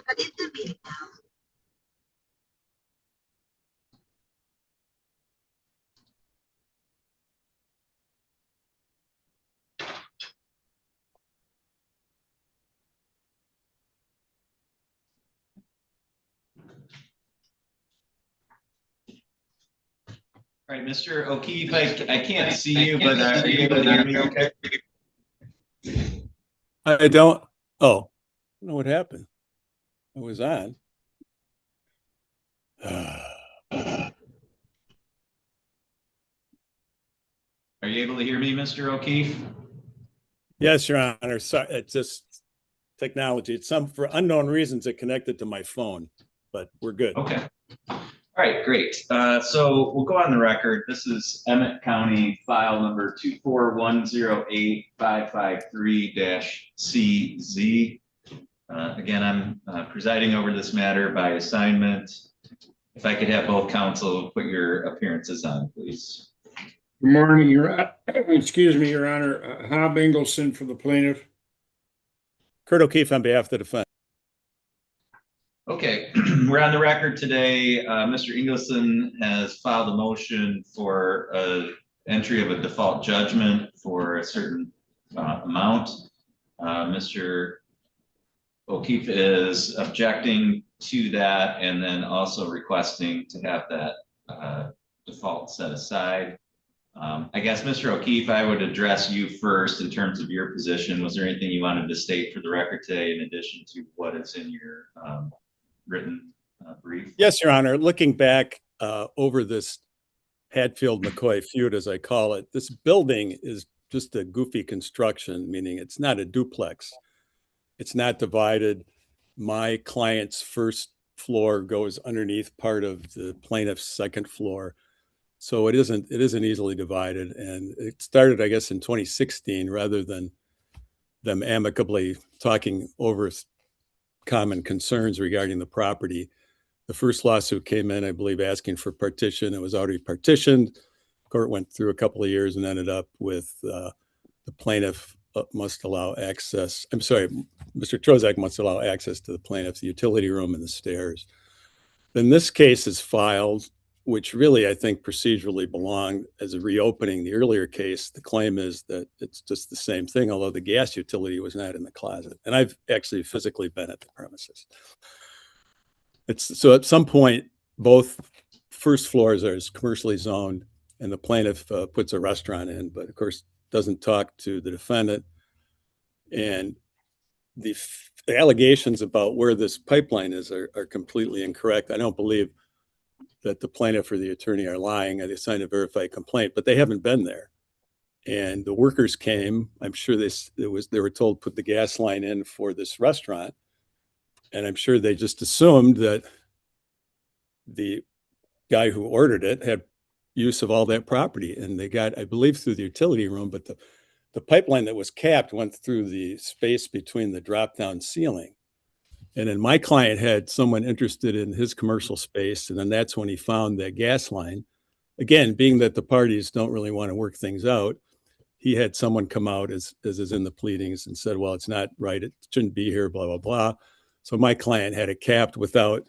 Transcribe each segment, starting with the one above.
All right, Mr. O'Keefe, I can't see you, but are you able to hear me okay? I don't. Oh, I don't know what happened. I was on. Are you able to hear me, Mr. O'Keefe? Yes, Your Honor. Sorry, it's just technology. It's for unknown reasons it connected to my phone, but we're good. Okay. All right, great. So we'll go on the record. This is Emmet County file number 24108-553-CZ. Again, I'm presiding over this matter by assignment. If I could have both counsel put your appearances on, please. Good morning, excuse me, Your Honor. Hob Engelson for the plaintiff. Kurt O'Keefe on behalf of the defense. Okay, we're on the record today. Mr. Engelson has filed a motion for entry of a default judgment for a certain amount. Mr. O'Keefe is objecting to that and then also requesting to have that default set aside. I guess, Mr. O'Keefe, I would address you first in terms of your position. Was there anything you wanted to state for the record today in addition to what is in your written brief? Yes, Your Honor. Looking back over this Hatfield-McCoy feud, as I call it, this building is just a goofy construction, meaning it's not a duplex. It's not divided. My client's first floor goes underneath part of the plaintiff's second floor. So it isn't easily divided. And it started, I guess, in 2016 rather than them amicably talking over common concerns regarding the property. The first lawsuit came in, I believe, asking for partition. It was already partitioned. Court went through a couple of years and ended up with the plaintiff must allow access. I'm sorry, Mr. Trozak must allow access to the plaintiff, the utility room and the stairs. Then this case is filed, which really I think procedurally belonged as a reopening. The earlier case, the claim is that it's just the same thing, although the gas utility was not in the closet. And I've actually physically been at the premises. So at some point, both first floors are commercially zoned and the plaintiff puts a restaurant in, but of course doesn't talk to the defendant. And the allegations about where this pipeline is are completely incorrect. I don't believe that the plaintiff or the attorney are lying. They signed a verified complaint, but they haven't been there. And the workers came. I'm sure they were told put the gas line in for this restaurant, and I'm sure they just assumed that the guy who ordered it had use of all that property, and they got, I believe, through the utility room. But the pipeline that was capped went through the space between the drop-down ceiling. And then my client had someone interested in his commercial space, and then that's when he found that gas line. Again, being that the parties don't really want to work things out, he had someone come out, as is in the pleadings, and said, well, it's not right, it shouldn't be here, blah, blah, blah. So my client had it capped without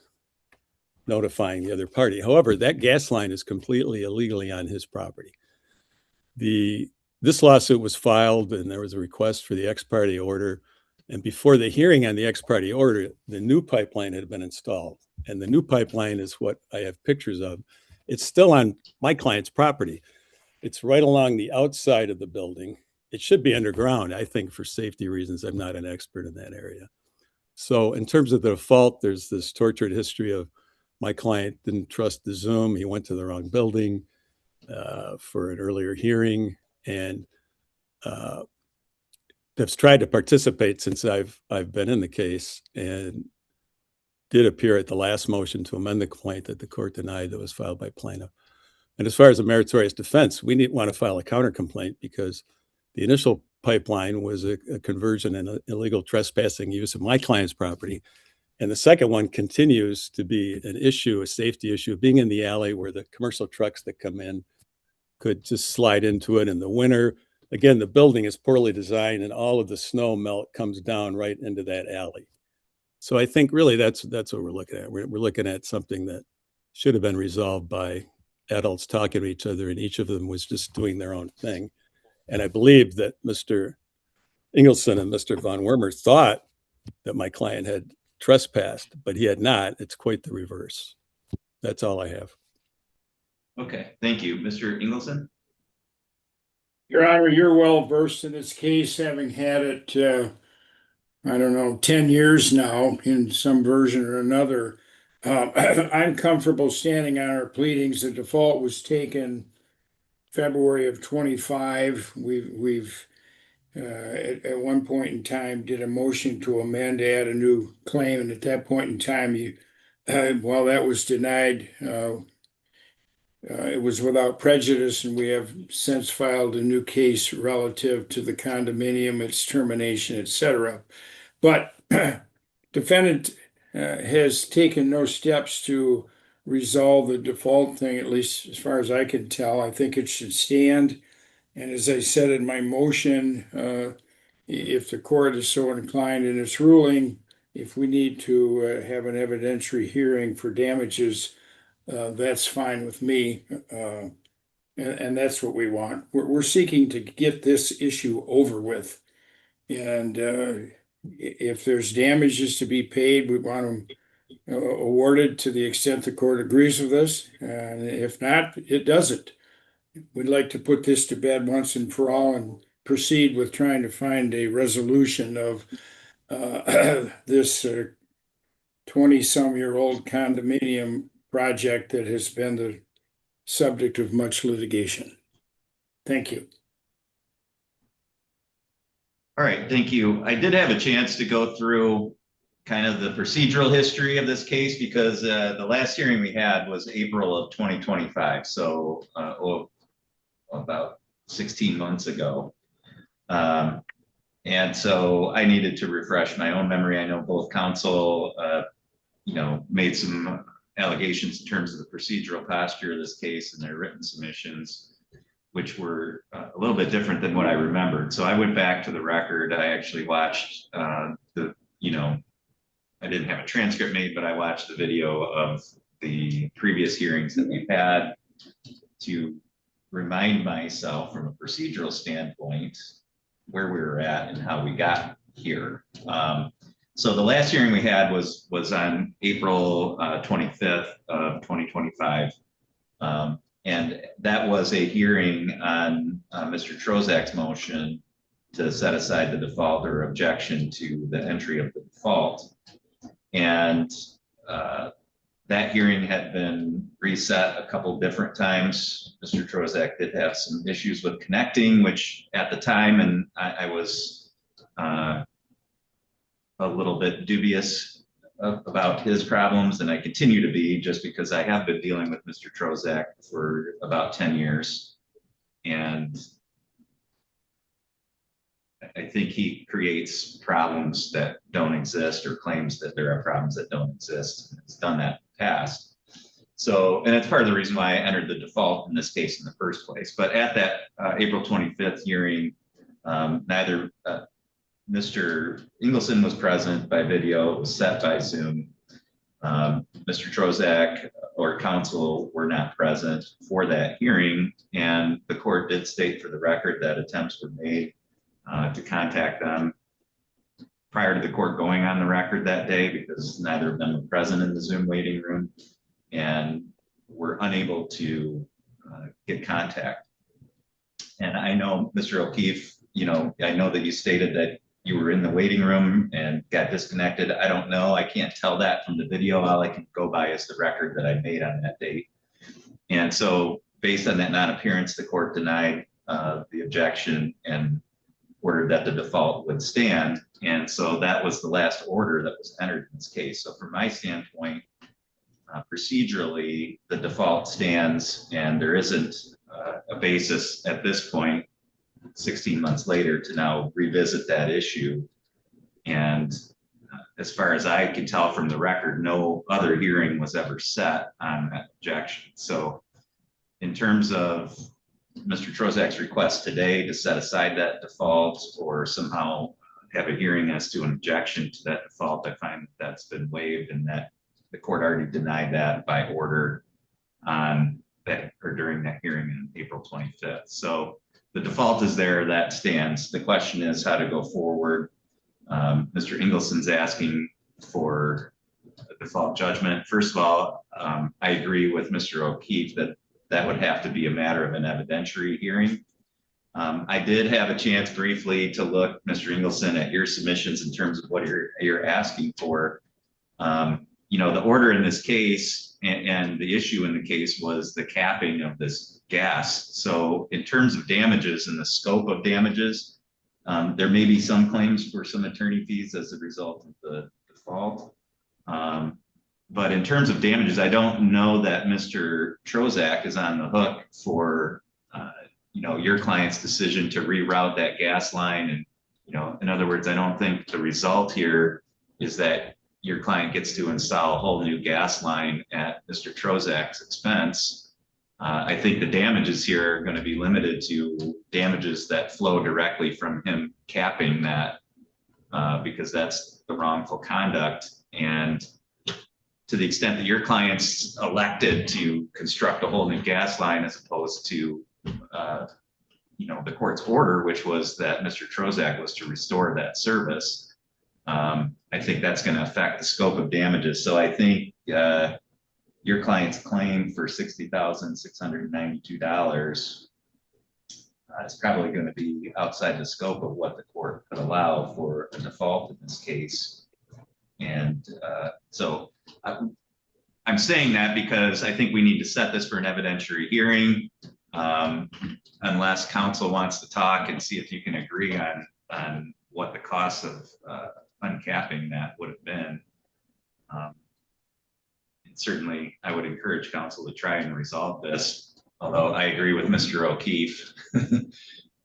notifying the other party. However, that gas line is completely illegally on his property. This lawsuit was filed, and there was a request for the ex parte order. And before the hearing on the ex parte order, the new pipeline had been installed. And the new pipeline is what I have pictures of. It's still on my client's property. It's right along the outside of the building. It should be underground, I think, for safety reasons. I'm not an expert in that area. So in terms of the default, there's this tortured history of my client didn't trust the Zoom. He went to the wrong building for an earlier hearing, and have tried to participate since I've been in the case, and did appear at the last motion to amend the complaint that the court denied that was filed by plaintiff. And as far as a meritorious defense, we want to file a counter complaint because the initial pipeline was a conversion and illegal trespassing use of my client's property. And the second one continues to be an issue, a safety issue, being in the alley where the commercial trucks that come in could just slide into it in the winter. Again, the building is poorly designed and all of the snow melt comes down right into that alley. So I think really that's what we're looking at. We're looking at something that should have been resolved by adults talking to each other, and each of them was just doing their own thing. And I believe that Mr. Ingleson and Mr. Von Wormer thought that my client had trespassed, but he had not. It's quite the reverse. That's all I have. Okay, thank you. Mr. Ingleson? Your Honor, you're well versed in this case, having had it, I don't know, 10 years now in some version or another. I'm comfortable standing on our pleadings. The default was taken February of 25. We've at one point in time did a motion to amend, add a new claim, and at that point in time, while that was denied, it was without prejudice, and we have since filed a new case relative to the condominium, its termination, etc. But defendant has taken no steps to resolve the default thing, at least as far as I can tell. I think it should stand. And as I said in my motion, if the court is so inclined in its ruling, if we need to have an evidentiary hearing for damages, that's fine with me. And that's what we want. We're seeking to get this issue over with. And if there's damages to be paid, we want them awarded to the extent the court agrees with us. And if not, it doesn't. We'd like to put this to bed once and for all and proceed with trying to find a resolution of this 20-some-year-old condominium project that has been the subject of much litigation. Thank you. All right, thank you. I did have a chance to go through kind of the procedural history of this case because the last hearing we had was April of 2025. So about 16 months ago. And so I needed to refresh my own memory. I know both counsel, made some allegations in terms of the procedural posture of this case and their written submissions, which were a little bit different than what I remembered. So I went back to the record. I actually watched I didn't have a transcript made, but I watched the video of the previous hearings that we've had to remind myself from a procedural standpoint where we were at and how we got here. So the last hearing we had was on April 25th of 2025. And that was a hearing on Mr. Trozak's motion to set aside the default or objection to the entry of the default. And that hearing had been reset a couple different times. Mr. Trozak did have some issues with connecting, which at the time, and I was a little bit dubious about his problems, and I continue to be just because I have been dealing with Mr. Trozak for about 10 years. And I think he creates problems that don't exist or claims that there are problems that don't exist. It's done that in the past. So, and it's part of the reason why I entered the default in this case in the first place. But at that April 25th hearing, neither Mr. Ingleson was present by video. It was set by Zoom. Mr. Trozak or counsel were not present for that hearing. And the court did state for the record that attempts were made to contact them prior to the court going on the record that day because neither of them were present in the Zoom waiting room and were unable to get contact. And I know, Mr. O'Keefe, I know that you stated that you were in the waiting room and got disconnected. I don't know. I can't tell that from the video. All I can go by is the record that I made on that date. And so based on that non-appearance, the court denied the objection and ordered that the default would stand. And so that was the last order that was entered in this case. So from my standpoint, procedurally, the default stands and there isn't a basis at this point, 16 months later, to now revisit that issue. And as far as I can tell from the record, no other hearing was ever set on that objection. So in terms of Mr. Trozak's request today to set aside that default or somehow have a hearing as to an objection to that default. I find that that's been waived and that the court already denied that by order on that or during that hearing on April 25th. So the default is there, that stands. The question is how to go forward. Mr. Ingelson's asking for a default judgment. First of all, I agree with Mr. O'Keefe that that would have to be a matter of an evidentiary hearing. I did have a chance briefly to look, Mr. Ingelson, at your submissions in terms of what you're asking for. You know, the order in this case and the issue in the case was the capping of this gas. So in terms of damages and the scope of damages, there may be some claims for some attorney fees as a result of the default. But in terms of damages, I don't know that Mr. Trozak is on the hook for you know, your client's decision to reroute that gas line. And, you know, in other words, I don't think the result here is that your client gets to install a whole new gas line at Mr. Trozak's expense. I think the damages here are going to be limited to damages that flow directly from him capping that because that's the wrongful conduct. And to the extent that your client's elected to construct a whole new gas line as opposed to you know, the court's order, which was that Mr. Trozak was to restore that service. I think that's going to affect the scope of damages. So I think your client's claim for $60,692 is probably going to be outside the scope of what the court could allow for a default in this case. And so I'm saying that because I think we need to set this for an evidentiary hearing. Unless council wants to talk and see if you can agree on what the cost of uncapping that would have been. And certainly I would encourage council to try and resolve this, although I agree with Mr. O'Keefe.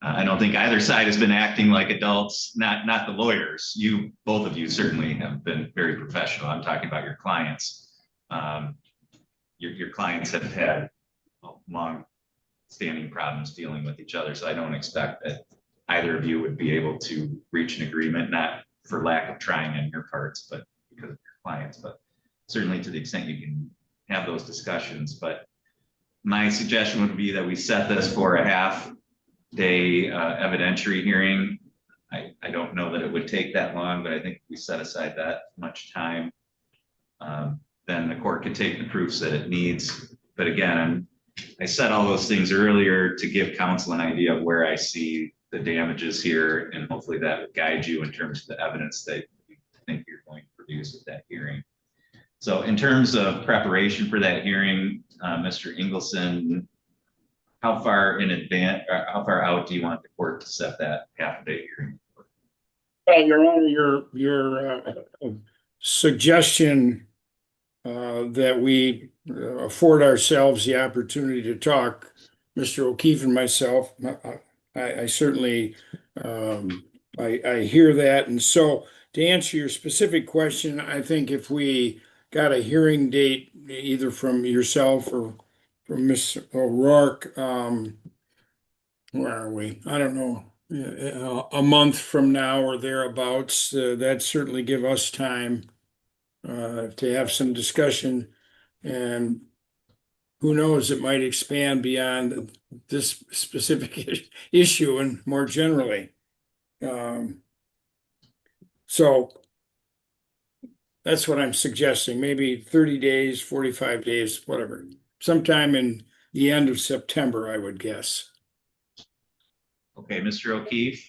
I don't think either side has been acting like adults, not the lawyers. Both of you certainly have been very professional. I'm talking about your clients. Your clients have had long standing problems dealing with each other. So I don't expect that either of you would be able to reach an agreement, not for lack of trying on your parts, but because of your clients, but certainly to the extent you can have those discussions. But my suggestion would be that we set this for a half-day evidentiary hearing. I don't know that it would take that long, but I think if we set aside that much time, then the court can take the proofs that it needs. But again, I said all those things earlier to give counsel an idea of where I see the damages here, and hopefully that would guide you in terms of the evidence that you think you're going to produce at that hearing. So in terms of preparation for that hearing, Mr. Ingelson, how far in advance, or how far out do you want the court to set that half-day hearing? Your Honor, your suggestion that we afford ourselves the opportunity to talk, Mr. O'Keefe and myself, I certainly I hear that. And so to answer your specific question, I think if we got a hearing date, either from yourself or from Ms. O'Rourke, where are we? I don't know, a month from now or thereabouts, that'd certainly give us time to have some discussion, and who knows, it might expand beyond this specific issue and more generally. So that's what I'm suggesting, maybe 30 days, 45 days, whatever, sometime in the end of September, I would guess. Okay, Mr. O'Keefe.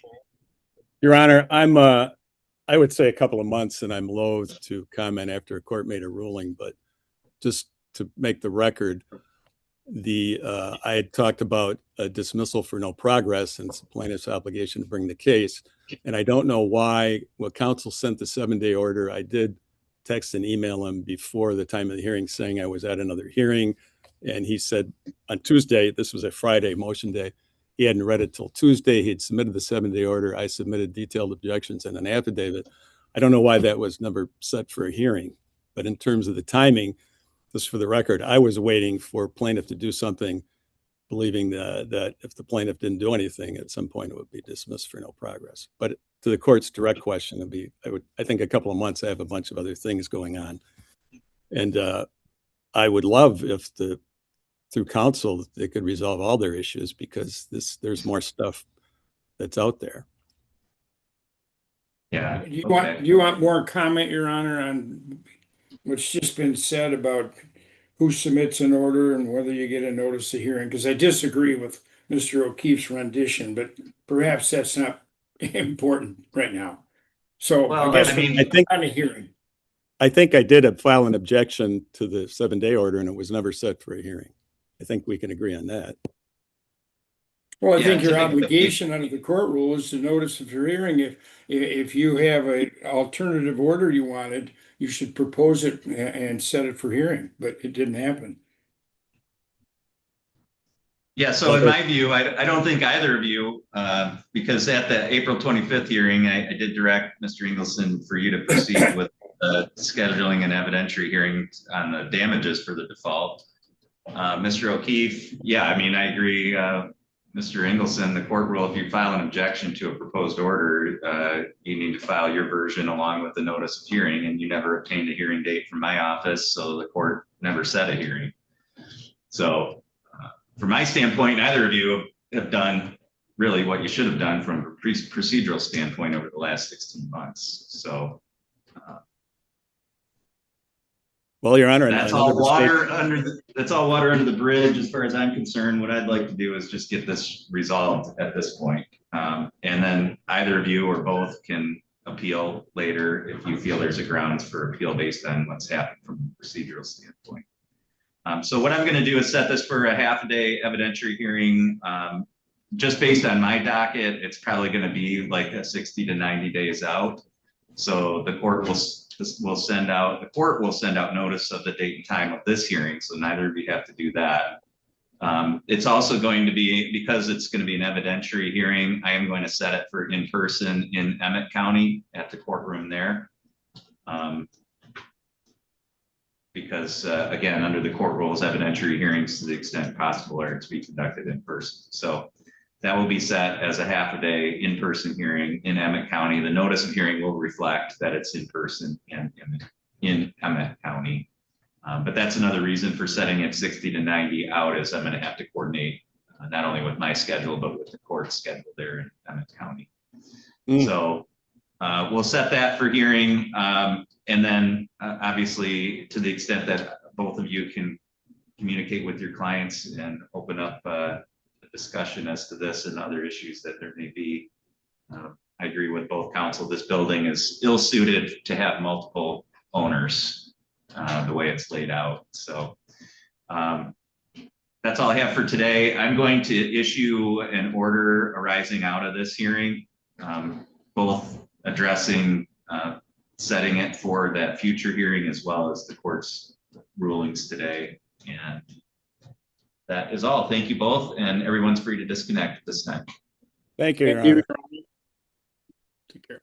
Your Honor, I would say a couple of months, and I'm loath to comment after a court made a ruling, but just to make the record, I had talked about a dismissal for no progress and it's the plaintiff's obligation to bring the case. And I don't know why, well, counsel sent the 7-day order. I did text and email him before the time of the hearing saying I was at another hearing. And he said on Tuesday, this was a Friday motion day, he hadn't read it till Tuesday. He'd submitted the 7-day order. I submitted detailed objections and an affidavit. I don't know why that was never set for a hearing, but in terms of the timing, just for the record, I was waiting for plaintiff to do something, believing that if the plaintiff didn't do anything, at some point it would be dismissed for no progress. But to the court's direct question, it'd be, I think a couple of months. I have a bunch of other things going on. And I would love if through council, they could resolve all their issues, because there's more stuff that's out there. Yeah. Do you okay. want more comment, Your Honor, on what's just been said about who submits an order and whether you get a notice of hearing? Because I disagree with Mr. O'Keefe's rendition, but perhaps that's not important right now. So Well, I guess I mean, I think on a hearing. I did file an objection to the 7-day order, and it was never set for a hearing. I think we can agree on that. Well, I Yeah, think your typically- obligation under the court rule is to notice of your hearing. If you have an alternative order you wanted, you should propose it and set it for hearing, but it didn't happen. Yeah, so in my view, I don't think either of you, because at the April 25th hearing, I did direct Mr. Ingleson for you to proceed with scheduling an evidentiary hearing on the damages for the default. Mr. O'Keefe, yeah, I mean, I agree. Mr. Ingleson, the court rule, if you file an objection to a proposed order, you need to file your version along with the notice of hearing, and you never obtained a hearing date from my office, so the court never set a hearing. So from my standpoint, neither of you have done really what you should have done from a procedural standpoint over the last 16 months. So well, Your Honor, that's all water under the bridge as far as I'm concerned. What I'd like to do is just get this resolved at this point. And then either of you or both can appeal later if you feel there's a grounds for appeal based on what's happened from a procedural standpoint. So what I'm going to do is set this for a half-a-day evidentiary hearing. Just based on my docket, it's probably going to be like a 60 to 90 days out. So the court will send out notice of the date and time of this hearing. So neither of you have to do that. It's also going to be, because it's going to be an evidentiary hearing, I am going to set it for in person in Emmet County at the courtroom there. Because again, under the court rules, evidentiary hearings to the extent possible are to be conducted in person. So that will be set as a half-a-day in-person hearing in Emmet County. The notice of hearing will reflect that it's in person and in Emmet County. But that's another reason for setting it 60 to 90 out, is I'm going to have to coordinate not only with my schedule, but with the court's schedule there in Emmet County. So we'll set that for hearing. And then obviously, to the extent that both of you can communicate with your clients and open up a discussion as to this and other issues that there may be. I agree with both counsel. This building is ill-suited to have multiple owners, the way it's laid out. So that's all I have for today. I'm going to issue an order arising out of this hearing, both addressing setting it for that future hearing as well as the court's rulings today. And that is all. Thank you both, and everyone's free to disconnect at this time. Thank you, Your Honor. Take care.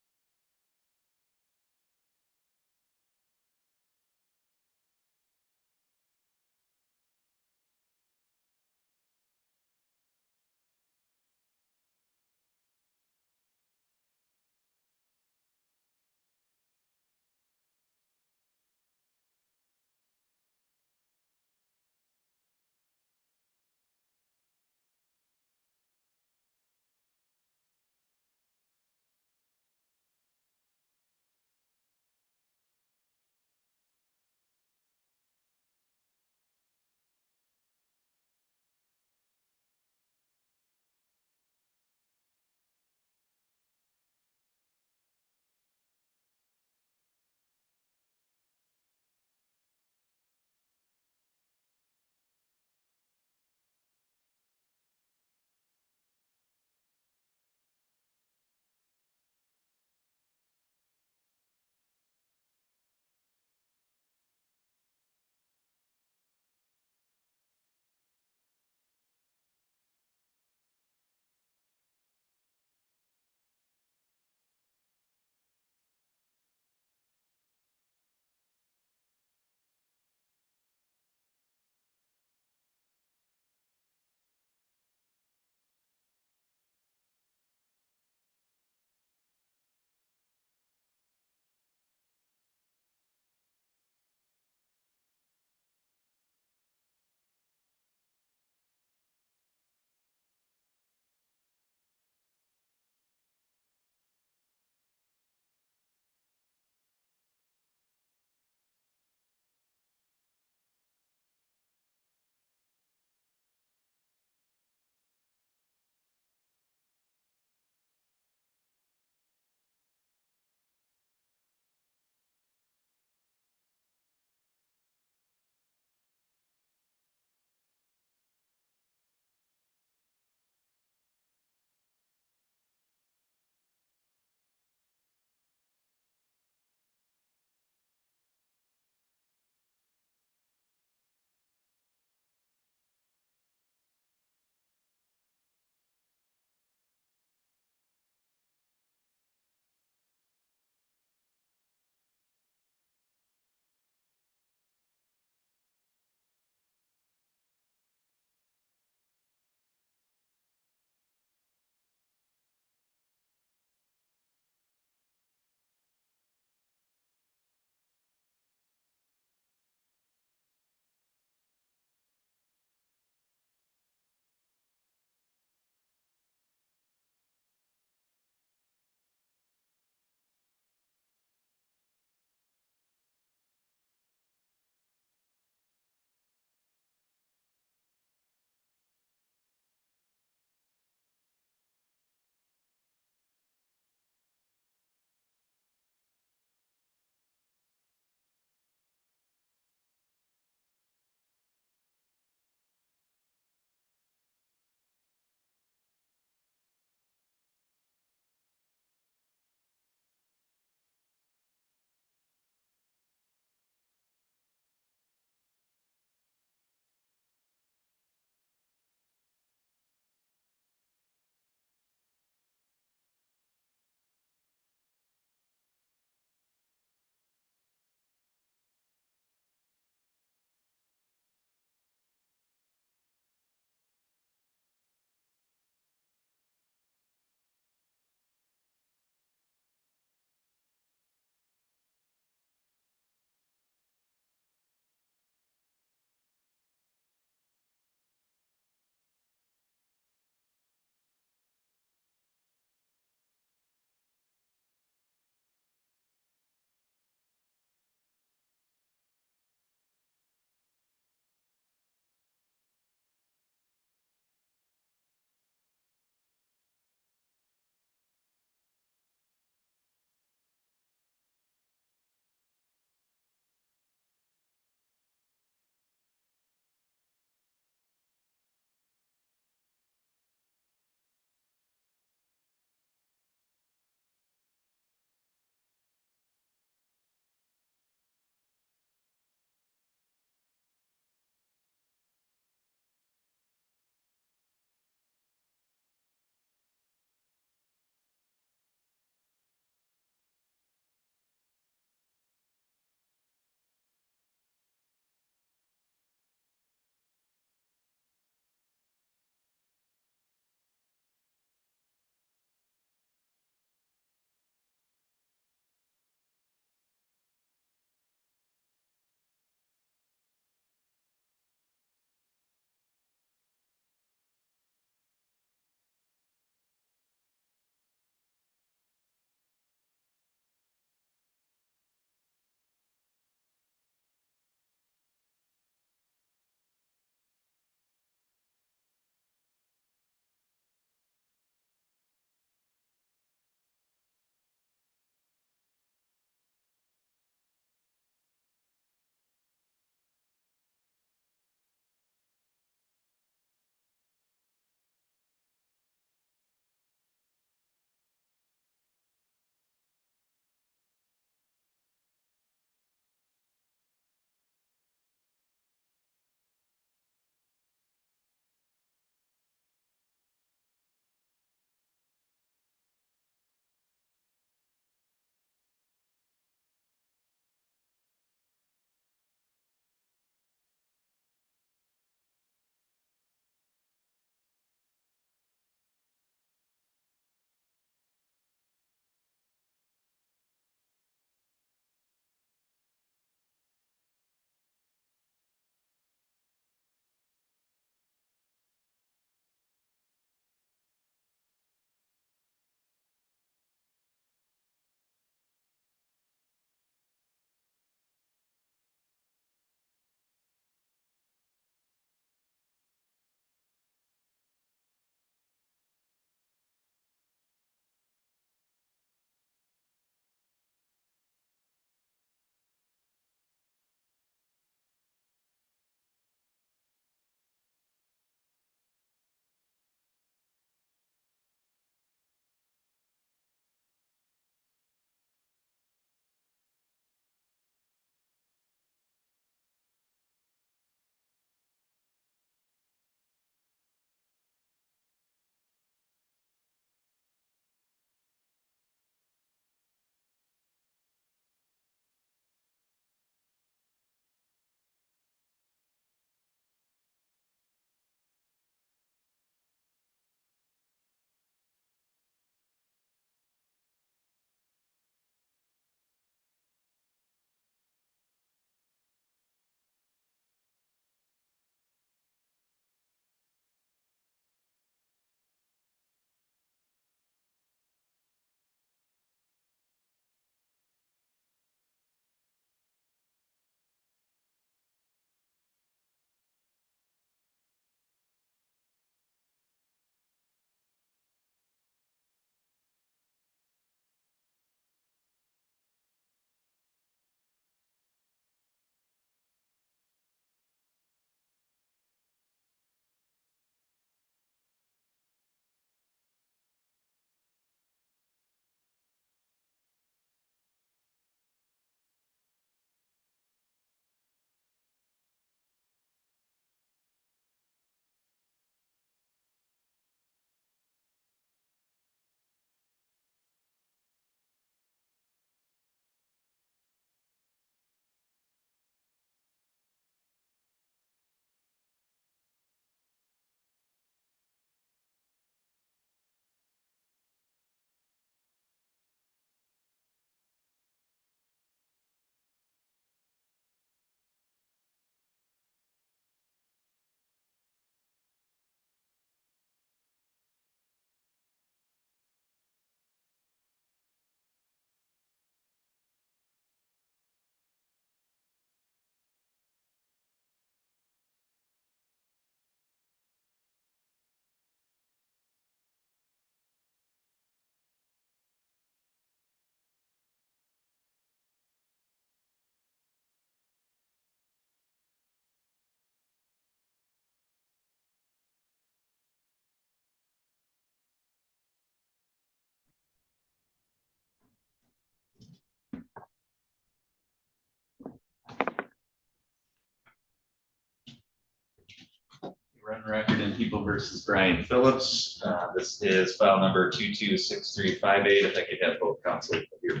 We're on record in People versus Brian Phillips. This is file number 226358. If I could have both counsel here.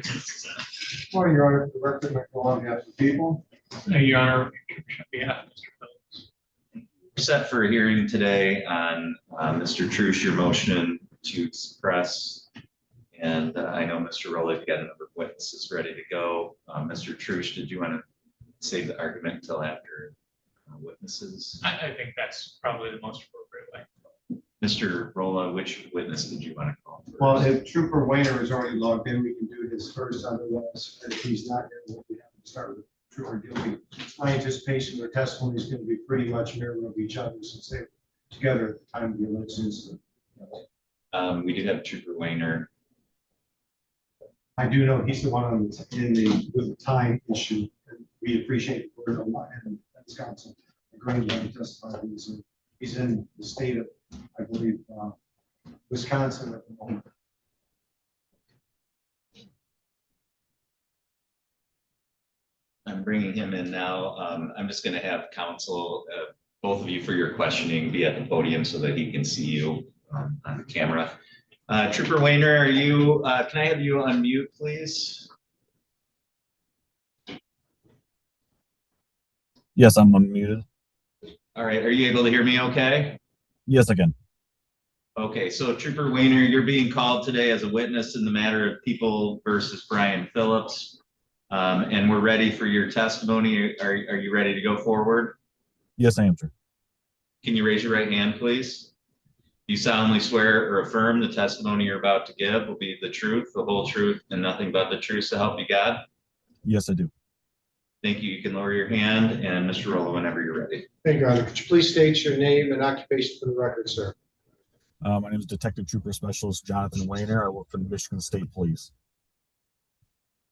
Morning, Your Honor. The record might go on behalf of the people. Your Honor, on behalf of Mr. Phillips. We're set for a hearing today on Mr. Trush, your motion to suppress. And I know Mr. Rowley got a number of witnesses ready to go. Mr. Trush, did you want to save the argument until after witnesses? I think that's probably the most appropriate way. Mr. Rolla, which witness did you want to call first? Well, if Trooper Weiner is already logged in, we can do his first. Otherwise, if he's not here, we'll have to start with Trooper Gilby. My anticipation their testimony is going to be pretty much mirror of each other since they were together at the time of the alleged incident. We do have Trooper Weiner. I do know he's the one on with the time issue. And we appreciate the word a lot and that's counsel agreeing to testify. He's in the state of, I believe, Wisconsin at the moment. I'm bringing him in now. I'm just going to have counsel, both of you for your questioning, be at the podium so that he can see you on the camera. Trooper Weiner, are you, can I have you unmute, please? Yes, I'm unmuted. All right, are you able to hear me okay? Yes, I can. Okay, so Trooper Weiner, you're being called today as a witness in the matter of People versus Brian Phillips. And we're ready for your testimony. Are you ready to go forward? Yes, I am, sir. Can you raise your right hand, please? You solemnly swear or affirm the testimony you're about to give will be the truth, the whole truth, and nothing but the truth to help you God? Yes, I do. Thank you. You can lower your hand, and Mr. Rowland, whenever you're ready. Thank you, Your Honor. Could you please state your name and occupation for the record, sir? My name is Detective Trooper Specialist Jonathan Weiner. I work for the Michigan State Police.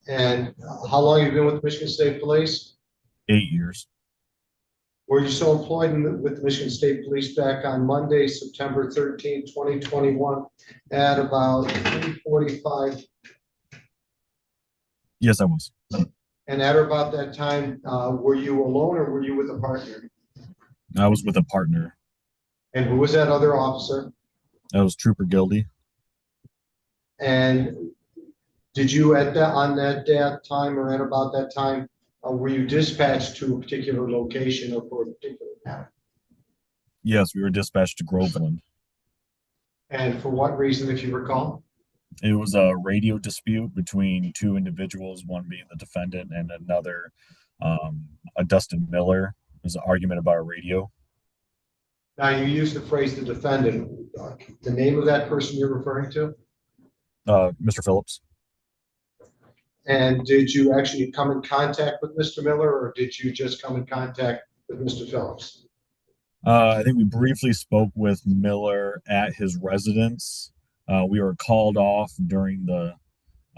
And how long have you been with the Michigan State Police? 8 years. Were you so employed with the Michigan State Police back on Monday, September 13, 2021 at about 3:45? Yes, I was. And at or about that time, were you alone or were you with a partner? I was with a partner. And who was that other officer? That was Trooper Gildy. And did you on that time or at about that time, were you dispatched to a particular location or for a particular matter? Yes, we were dispatched to Groveland. And for what reason, if you recall? It was a radio dispute between two individuals, one being the defendant and another, a Dustin Miller. It was an argument about a radio. Now, you used the phrase the defendant. The name of that person you're referring to? Mr. Phillips. And did you actually come in contact with Mr. Miller or did you just come in contact with Mr. Phillips? I think we briefly spoke with Miller at his residence. We were called off during the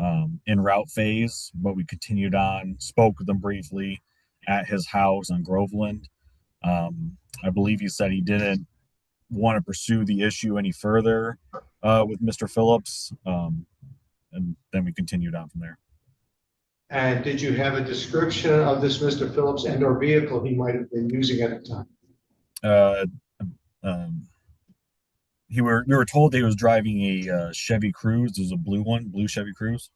en route phase, but we continued on, spoke with him briefly at his house on Groveland. I believe he said he didn't want to pursue the issue any further with Mr. Phillips. And then we continued on from there. And did you have a description of this Mr. Phillips and or vehicle he might have been using at the time? We were told that he was driving a Chevy Cruze. It was a blue Chevy Cruze.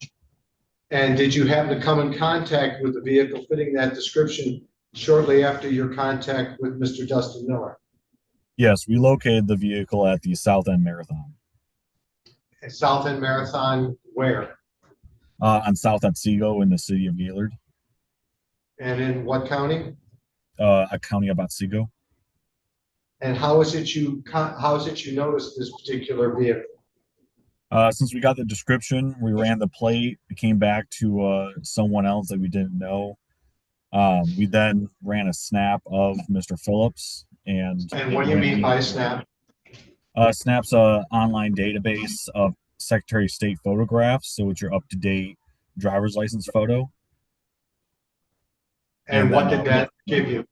And did you happen to come in contact with the vehicle fitting that description shortly after your contact with Mr. Dustin Miller? Yes, we located the vehicle at the South End Marathon. South End Marathon, where? On South Otsego in the city of Gaylord. And in what county? A county of Otsego. And how is it you noticed this particular vehicle? Since we got the description, we ran the plate. It came back to someone else that we didn't know. We then ran a snap of Mr. Phillips. And what do you mean by snap? Snap's an online database of Secretary of State photographs, so it's your up-to-date driver's license photo. And what did that give you?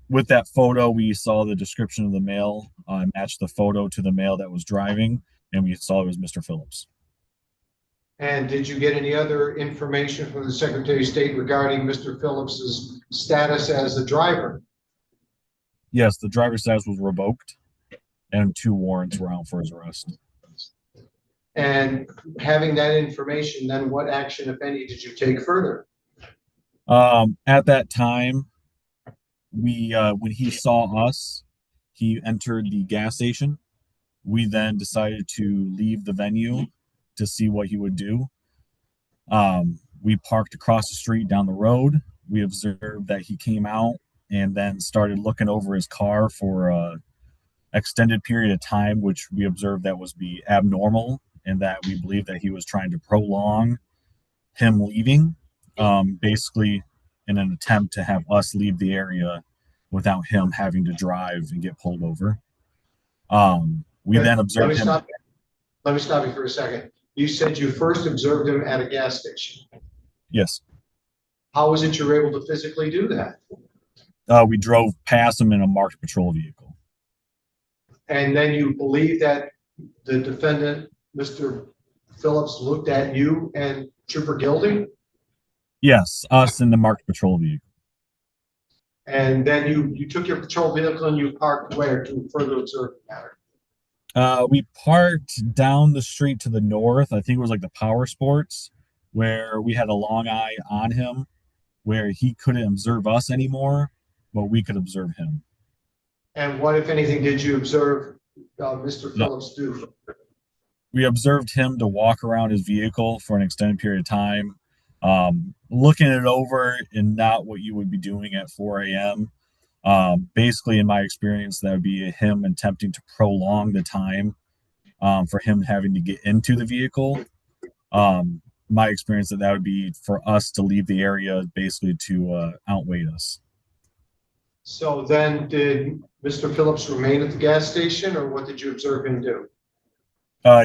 With that photo, we saw the description of the male, matched the photo to the male that was driving, and we saw it was Mr. Phillips. And did you get any other information from the Secretary of State regarding Mr. Phillips's status as the driver? Yes, the driver's status was revoked, and 2 warrants were out for his arrest. And having that information, then what action, if any, did you take further? At that time, we when he saw us, he entered the gas station. We then decided to leave the venue to see what he would do. We parked across the street down the road. We observed that he came out and then started looking over his car for a extended period of time, which we observed that was be abnormal, and that we believe that he was trying to prolong him leaving, basically in an attempt to have us leave the area without him having to drive and get pulled over. We then observed him. Let me stop you for a second. You said you first observed him at a gas station. Yes. How was it you were able to physically do that? We drove past him in a marked patrol vehicle. And then you believe that the defendant, Mr. Phillips, looked at you and Trooper Gilding? Yes, us in the marked patrol vehicle. And then you took your patrol vehicle and you parked where to further observe the matter? We parked down the street to the north. I think it was like the Power Sports, where we had a long eye on him, where he couldn't observe us anymore, but we could observe him. And what, if anything, did you observe Mr. Phillips do? We observed him to walk around his vehicle for an extended period of time, looking it over, and not what you would be doing at 4 a.m. Basically, in my experience, that would be him attempting to prolong the time for him having to get into the vehicle. My experience that would be for us to leave the area, basically to outweigh us. So then did Mr. Phillips remain at the gas station, or what did you observe him do?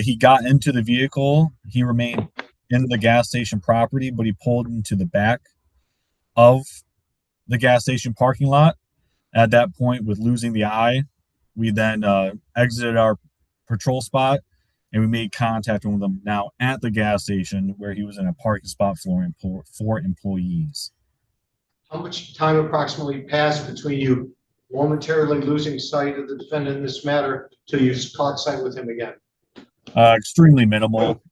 He got into the vehicle. He remained in the gas station property, but he pulled into the back of the gas station parking lot. At that point, with losing the eye, we then exited our patrol spot, and we made contact with him now at the gas station, where he was in a parking spot for employees. How much time approximately passed between you momentarily losing sight of the defendant in this matter till you caught sight with him again? Extremely minimal.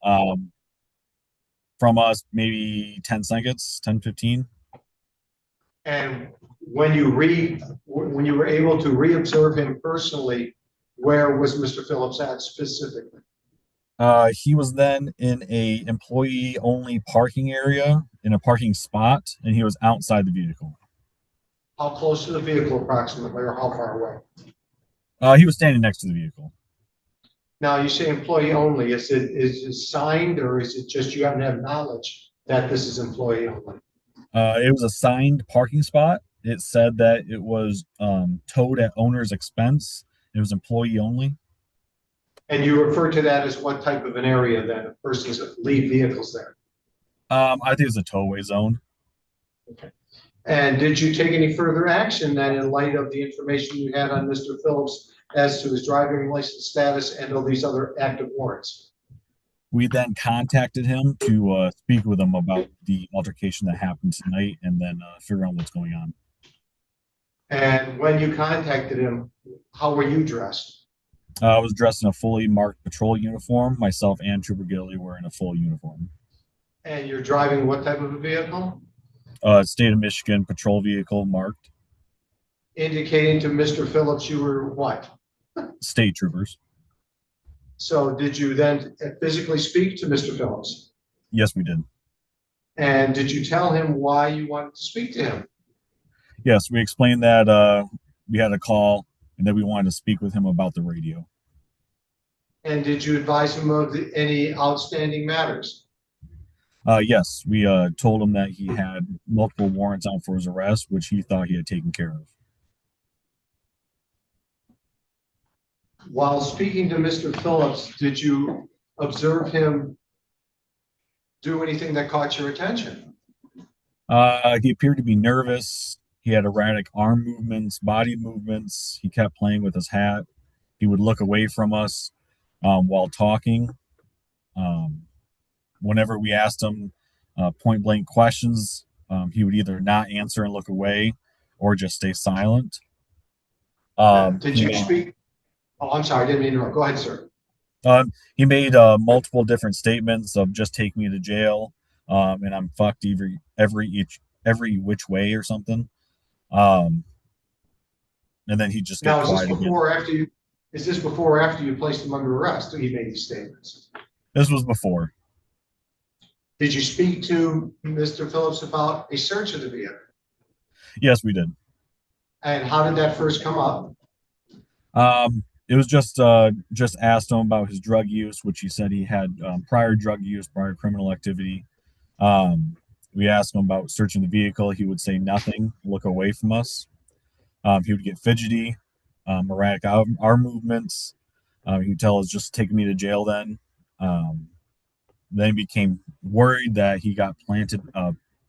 From us, maybe 10 seconds, 10, 15. And when you were able to re-observe him personally, where was Mr. Phillips at specifically? He was then in a employee only parking area, in a parking spot, and he was outside the vehicle. How close to the vehicle approximately, or how far away? He was standing next to the vehicle. Now, you say employee only. Is it signed, or is it just you happen to have knowledge that this is employee only? It was a signed parking spot. It said that it was towed at owner's expense. It was employee only. And you refer to that as what type of an area then, if persons leave vehicles there? I think it's a towaway zone. Okay. And did you take any further action then in light of the information you had on Mr. Phillips as to his driving license status and all these other active warrants? We then contacted him to speak with him about the altercation that happened tonight, and then figure out what's going on. And when you contacted him, how were you dressed? I was dressed in a fully marked patrol uniform. Myself and Trooper Gilly were in a full uniform. And you're driving what type of a vehicle? State of Michigan patrol vehicle marked. Indicating to Mr. Phillips you were what? State troopers. So did you then physically speak to Mr. Phillips? Yes, we did. And did you tell him why you wanted to speak to him? Yes, we explained that we had a call and that we wanted to speak with him about the radio. And did you advise him of any outstanding matters? Yes, we told him that he had multiple warrants out for his arrest, which he thought he had taken care of. While speaking to Mr. Phillips, did you observe him do anything that caught your attention? He appeared to be nervous. He had erratic arm movements, body movements. He kept playing with his hat. He would look away from us while talking. Whenever we asked him point blank questions, he would either not answer and look away or just stay silent. Did he you made, speak? Oh, I'm sorry, I didn't mean to interrupt. Go ahead, sir. he made multiple different statements of just take me to jail, and I'm fucked every which way or something. And then he just Now, get is this quiet again. before or after you, is this before or after you placed him under arrest that he made these statements? This was before. Did you speak to Mr. Phillips about a search of the vehicle? Yes, we did. And how did that first come up? It was just asked him about his drug use, which he said he had prior drug use, prior criminal activity. We asked him about searching the vehicle. He would say nothing, look away from us. He would get fidgety, erratic arm movements. He would tell us just take me to jail then. Then he became worried that he got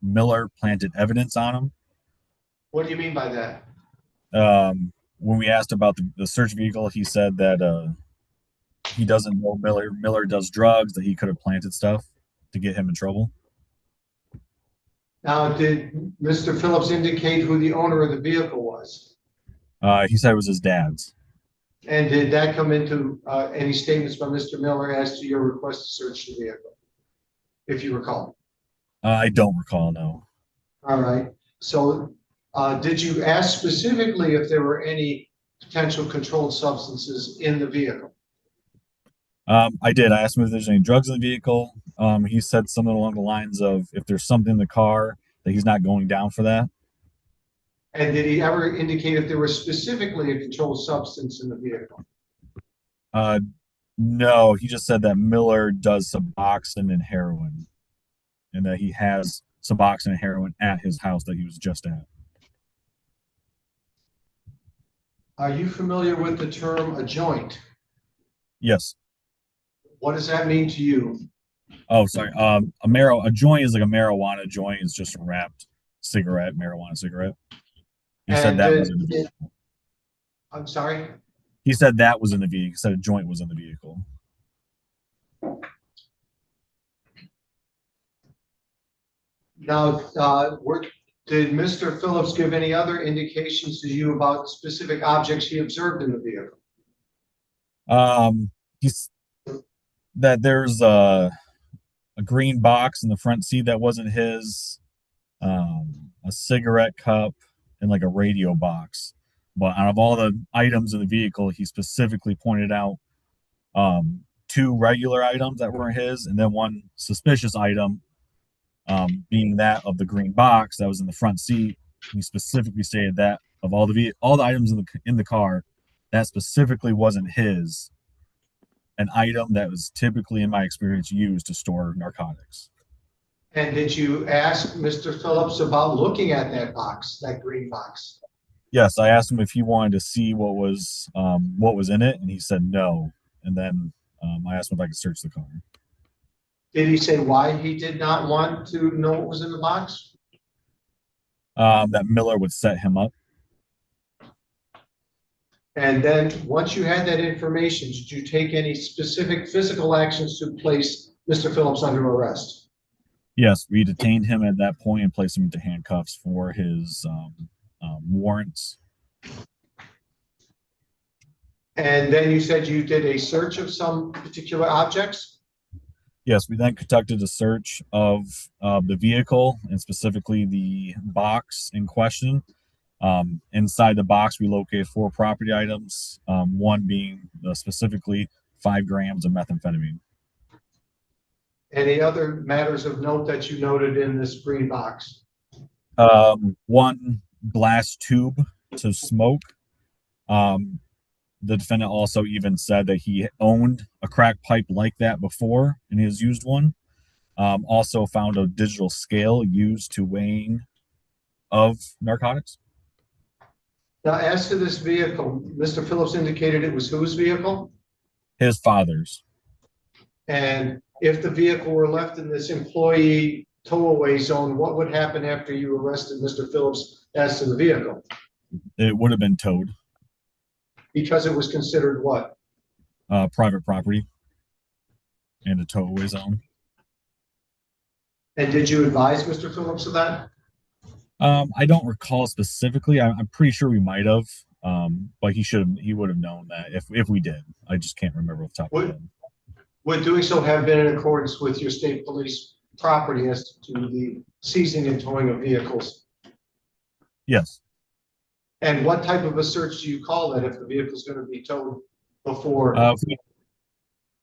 Miller planted evidence on him. What do you mean by that? When we asked about the search vehicle, he said that he doesn't know Miller does drugs, that he could have planted stuff to get him in trouble. Now, did Mr. Phillips indicate who the owner of the vehicle was? He said it was his dad's. And did that come into any statements by Mr. Miller as to your request to search the vehicle, if you recall? I don't recall, no. All right. So did you ask specifically if there were any potential controlled substances in the vehicle? I did. I asked him if there's any drugs in the vehicle. He said something along the lines of if there's something in the car, that he's not going down for that. And did he ever indicate if there was specifically a controlled substance in the vehicle? No, he just said that Miller does Suboxone and heroin, and that he has Suboxone and heroin at his house that he was just at. Are you familiar with the term a joint? Yes. What does that mean to you? Oh, sorry. A joint is like a marijuana joint. It's just a wrapped cigarette, marijuana cigarette. He said that was in the vehicle. I'm sorry? He said that was in the vehicle. He said a joint was in the vehicle. Now, did Mr. Phillips give any other indications to you about specific objects he observed in the vehicle? He's that there's a green box in the front seat that wasn't his, a cigarette cup, and like a radio box. But out of all the items in the vehicle, he specifically pointed out 2 regular items that weren't his, and then 1 suspicious item, being that of the green box that was in the front seat. He specifically stated that of all the items in the car, that specifically wasn't his, an item that was typically, in my experience, used to store narcotics. And did you ask Mr. Phillips about looking at that box, that green box? Yes, I asked him if he wanted to see what was in it, and he said no. And then I asked him if I could search the car. Did he say why he did not want to know what was in the box? That Miller would set him up. And then once you had that information, did you take any specific physical actions to place Mr. Phillips under arrest? Yes, we detained him at that point and placed him into handcuffs for his warrants. And then you said you did a search of some particular objects? Yes, we then conducted a search of the vehicle and specifically the box in question. Inside the box, we located 4 property items, one being specifically 5 grams of methamphetamine. Any other matters of note that you noted in this green box? 1 glass tube to smoke. The defendant also even said that he owned a crack pipe like that before and he has used one. Also found a digital scale used to weighing of narcotics. Now, as to this vehicle, Mr. Phillips indicated it was whose vehicle? His father's. And if the vehicle were left in this employee tow-away zone, what would happen after you arrested Mr. Phillips as to the vehicle? It would have been towed. Because it was considered what? Private property and a tow-away zone. And did you advise Mr. Phillips of that? I don't recall specifically. I'm pretty sure we might have. But he would have known that if we did. I just can't remember off the top of my head. Would doing so have been in accordance with your state police property as to the seizing and towing of vehicles? Yes. And what type of a search do you call that if the vehicle is going to be towed before?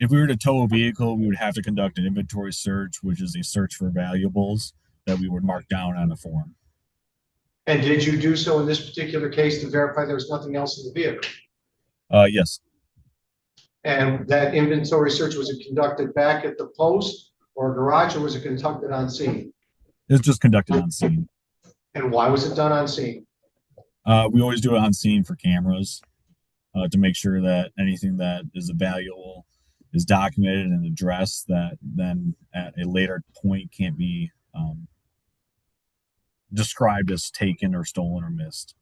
If we were to tow a vehicle, we would have to conduct an inventory search, which is a search for valuables that we would mark down on a form. And did you do so in this particular case to verify there was nothing else in the vehicle? Yes. And that inventory search, was it conducted back at the post or garage, or was it conducted on scene? It's just conducted on scene. And why was it done on scene? We always do it on scene for cameras to make sure that anything that is valuable is documented and addressed, that then at a later point can't be described as taken or stolen or missed.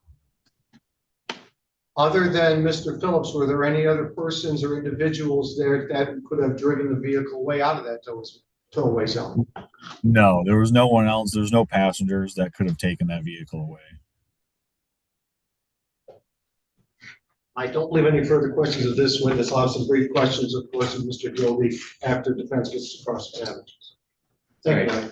Other than Mr. Phillips, were there any other persons or individuals there that could have driven the vehicle way out of that tow-away zone? No, there was no one else. There's no passengers that could have taken that vehicle away. I don't believe any further questions of this witness. I'll have some brief questions, of course, of Mr. Gilby after defense gets across the challenge. Thank you.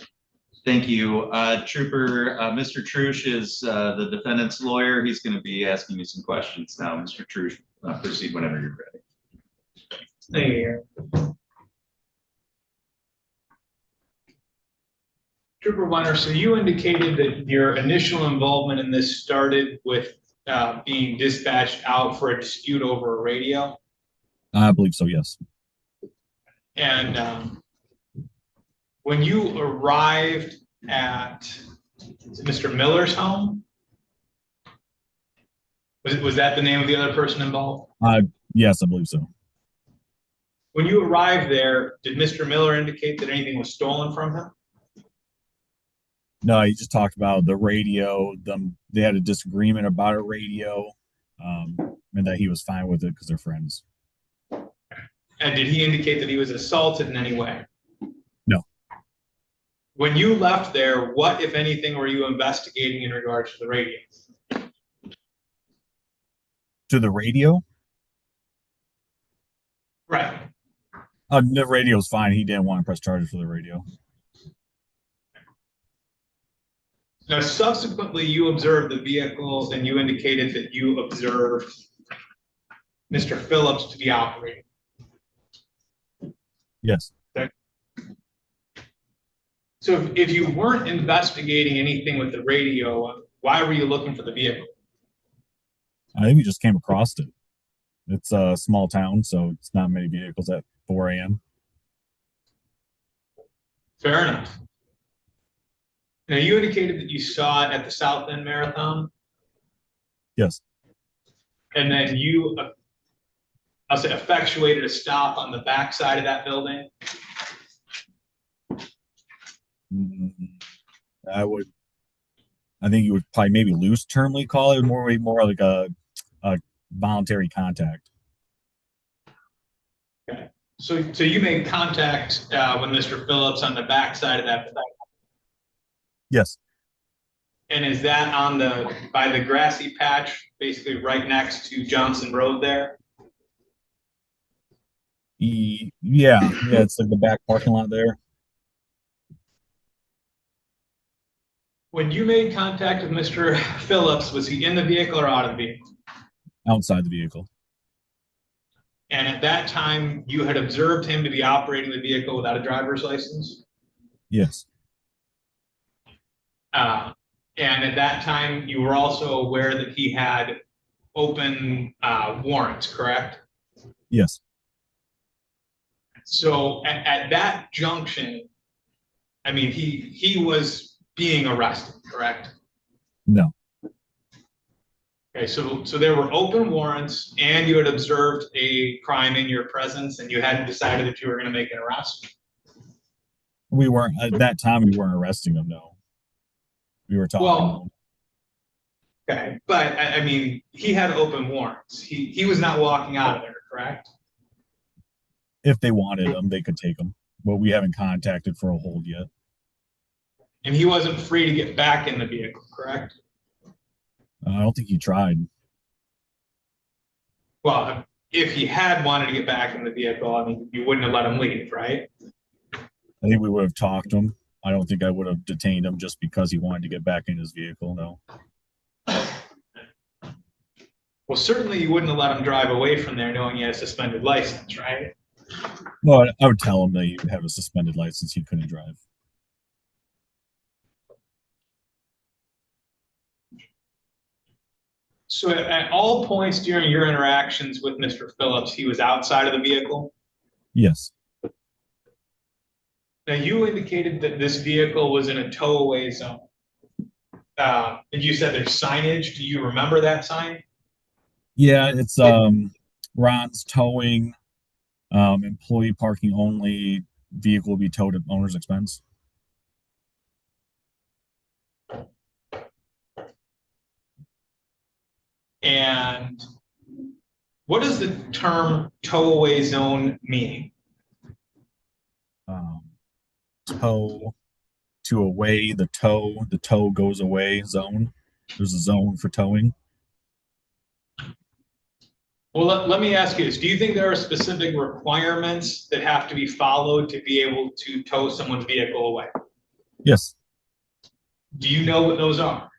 Thank you. Trooper, Mr. Trush is the defendant's lawyer. He's going to be asking you some questions now. Mr. Trush, proceed whenever you're ready. Thank you. Trooper Weiner, so you indicated that your initial involvement in this started with being dispatched out for a dispute over a radio? I believe so, yes. And when you arrived at Mr. Miller's home, was that the name of the other person involved? Yes, I believe so. When you arrived there, did Mr. Miller indicate that anything was stolen from him? No, he just talked about the radio. They had a disagreement about a radio, and that he was fine with it because they're friends. And did he indicate that he was assaulted in any way? No. When you left there, what, if anything, were you investigating in regards to the radio? To the radio? Right. The radio's fine. He didn't want to press charges for the radio. Now, subsequently, you observed the vehicles and you indicated that you observed Mr. Phillips to be operating. Yes. So if you weren't investigating anything with the radio, why were you looking for the vehicle? I think we just came across it. It's a small town, so it's not many vehicles at 4 a.m. Fair enough. Now, you indicated that you saw it at the South End Marathon. Yes. And then you, I'll say, effectuated a stop on the back side of that building. I think you would probably maybe loose termly call it more like a voluntary contact. Okay. So you made contact with Mr. Phillips on the back side of that building. Yes. And is that on by the grassy patch, basically right next to Johnson Road there? Yeah, it's like the back parking lot there. When you made contact with Mr. Phillips, was he in the vehicle or out of the vehicle? Outside the vehicle. And at that time, you had observed him to be operating the vehicle without a driver's license? Yes. And at that time, you were also aware that he had open warrants, correct? Yes. So at that junction, I mean, he was being arrested, correct? No. Okay, so there were open warrants and you had observed a crime in your presence and you hadn't decided if you were going to make an arrest? We weren't, at that time, we weren't arresting him, no. We were talking. Well, okay, but I mean, he had open warrants. He was not walking out of there, correct? If they wanted him, they could take him, but we haven't contacted for a hold yet. And he wasn't free to get back in the vehicle, correct? I don't think he tried. Well, if he had wanted to get back in the vehicle, I mean, you wouldn't have let him leave, right? I think we would have talked to him. I don't think I would have detained him just because he wanted to get back in his vehicle. No. Well, certainly you wouldn't have let him drive away from there knowing he had a suspended license, right? Well, I would tell him that he would have a suspended license. He couldn't drive. So at all points during your interactions with Mr. Phillips, he was outside of the vehicle? Yes. Now, you indicated that this vehicle was in a tow-away zone. And you said there's signage. Do you remember that sign? Yeah, it's Ron's towing, employee parking only, vehicle will be towed at owner's expense. And what does the term tow-away zone mean? Tow to away, the tow goes away zone. There's a zone for towing. Well, let me ask you this. Do you think there are specific requirements that have to be followed to be able to tow someone's vehicle away? Yes. Do you know what those are?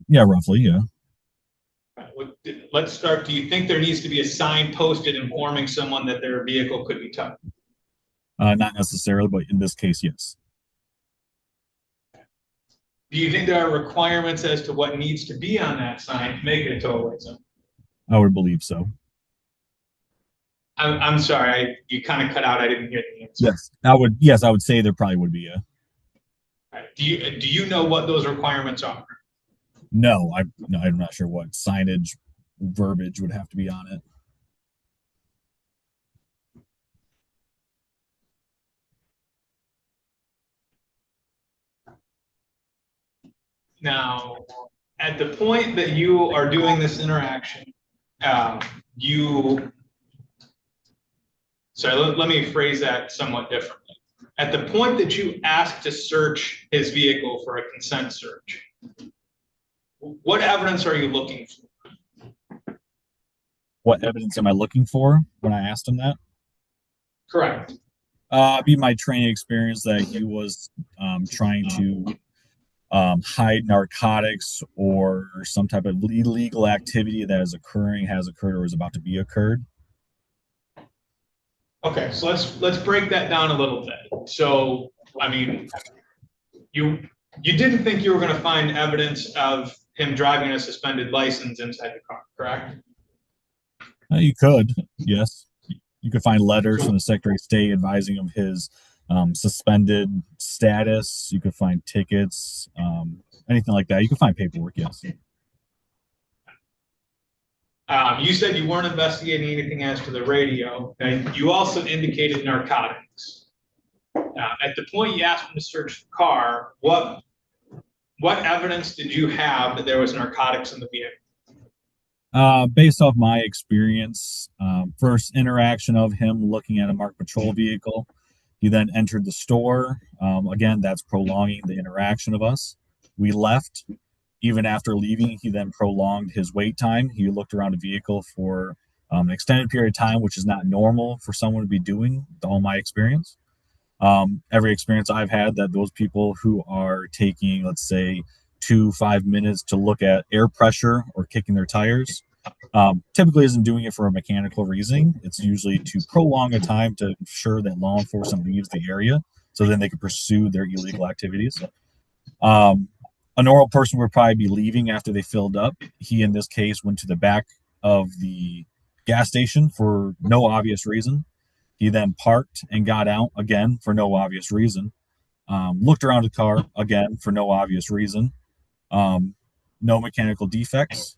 Yeah, roughly, yeah. Let's start. Do you think there needs to be a sign posted informing someone that their vehicle could be towed? Not necessarily, but in this case, yes. Do you think there are requirements as to what needs to be on that sign to make it a tow-away zone? I would believe so. I'm sorry, you kind of cut out. I didn't hear the answer. Yes, I would. Yes, I would say there probably would be. Yeah. Right. Do you know what those requirements are? No, I'm not sure what signage verbiage would have to be on it. Now, at the point that you are doing this interaction, let me phrase that somewhat differently. At the point that you asked to search his vehicle for a consent search, what evidence are you looking for? What evidence am I looking for when I asked him that? Correct. Be my training experience that he was trying to hide narcotics or some type of illegal activity that is occurring, has occurred, or is about to be occurred. Okay, so let's break that down a little bit. So, I mean, you didn't think you were going to find evidence of him driving a suspended license inside the car, correct? You could, yes. You could find letters from the Secretary of State advising of his suspended status. You could find tickets, anything like that. You could find paperwork, yes. You said you weren't investigating anything as to the radio. You also indicated narcotics. At the point you asked him to search the car, what evidence did you have that there was narcotics in the vehicle? Based off my experience, first interaction of him looking at a marked patrol vehicle, he then entered the store. Again, that's prolonging the interaction of us. We left. Even after leaving, he then prolonged his wait time. He looked around the vehicle for an extended period of time, which is not normal for someone to be doing, all my experience. Every experience I've had that those people who are taking, let's say, 2-5 minutes to look at air pressure or kicking their tires, typically isn't doing it for a mechanical reason. It's usually to prolong a time to ensure that law enforcement leaves the area so then they can pursue their illegal activities. A normal person would probably be leaving after they filled up. He, in this case, went to the back of the gas station for no obvious reason. He then parked and got out again for no obvious reason. Looked around the car again for no obvious reason. No mechanical defects.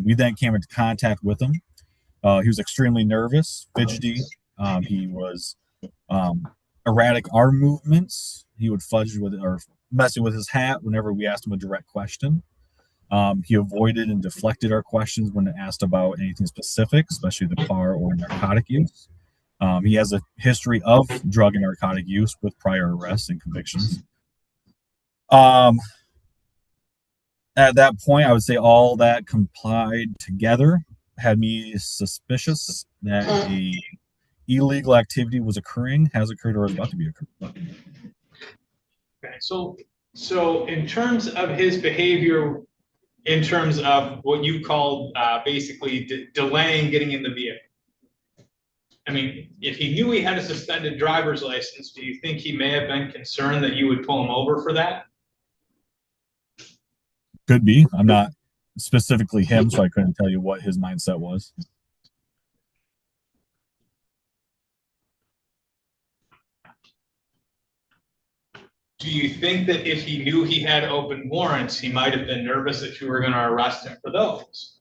We then came into contact with him. He was extremely nervous, fidgety. He was erratic arm movements. He would fudge with or messing with his hat whenever we asked him a direct question. He avoided and deflected our questions when asked about anything specific, especially the car or narcotic use. He has a history of drug and narcotic use with prior arrests and convictions. At that point, I would say all that complied together had me suspicious that a illegal activity was occurring, has occurred, or is about to be occurring. Okay, so in terms of his behavior, in terms of what you called basically delaying getting in the vehicle. I mean, if he knew he had a suspended driver's license, do you think he may have been concerned that you would pull him over for that? Could be. I'm not specifically him, so I couldn't tell you what his mindset was. Do you think that if he knew he had open warrants, he might have been nervous that you were going to arrest him for those?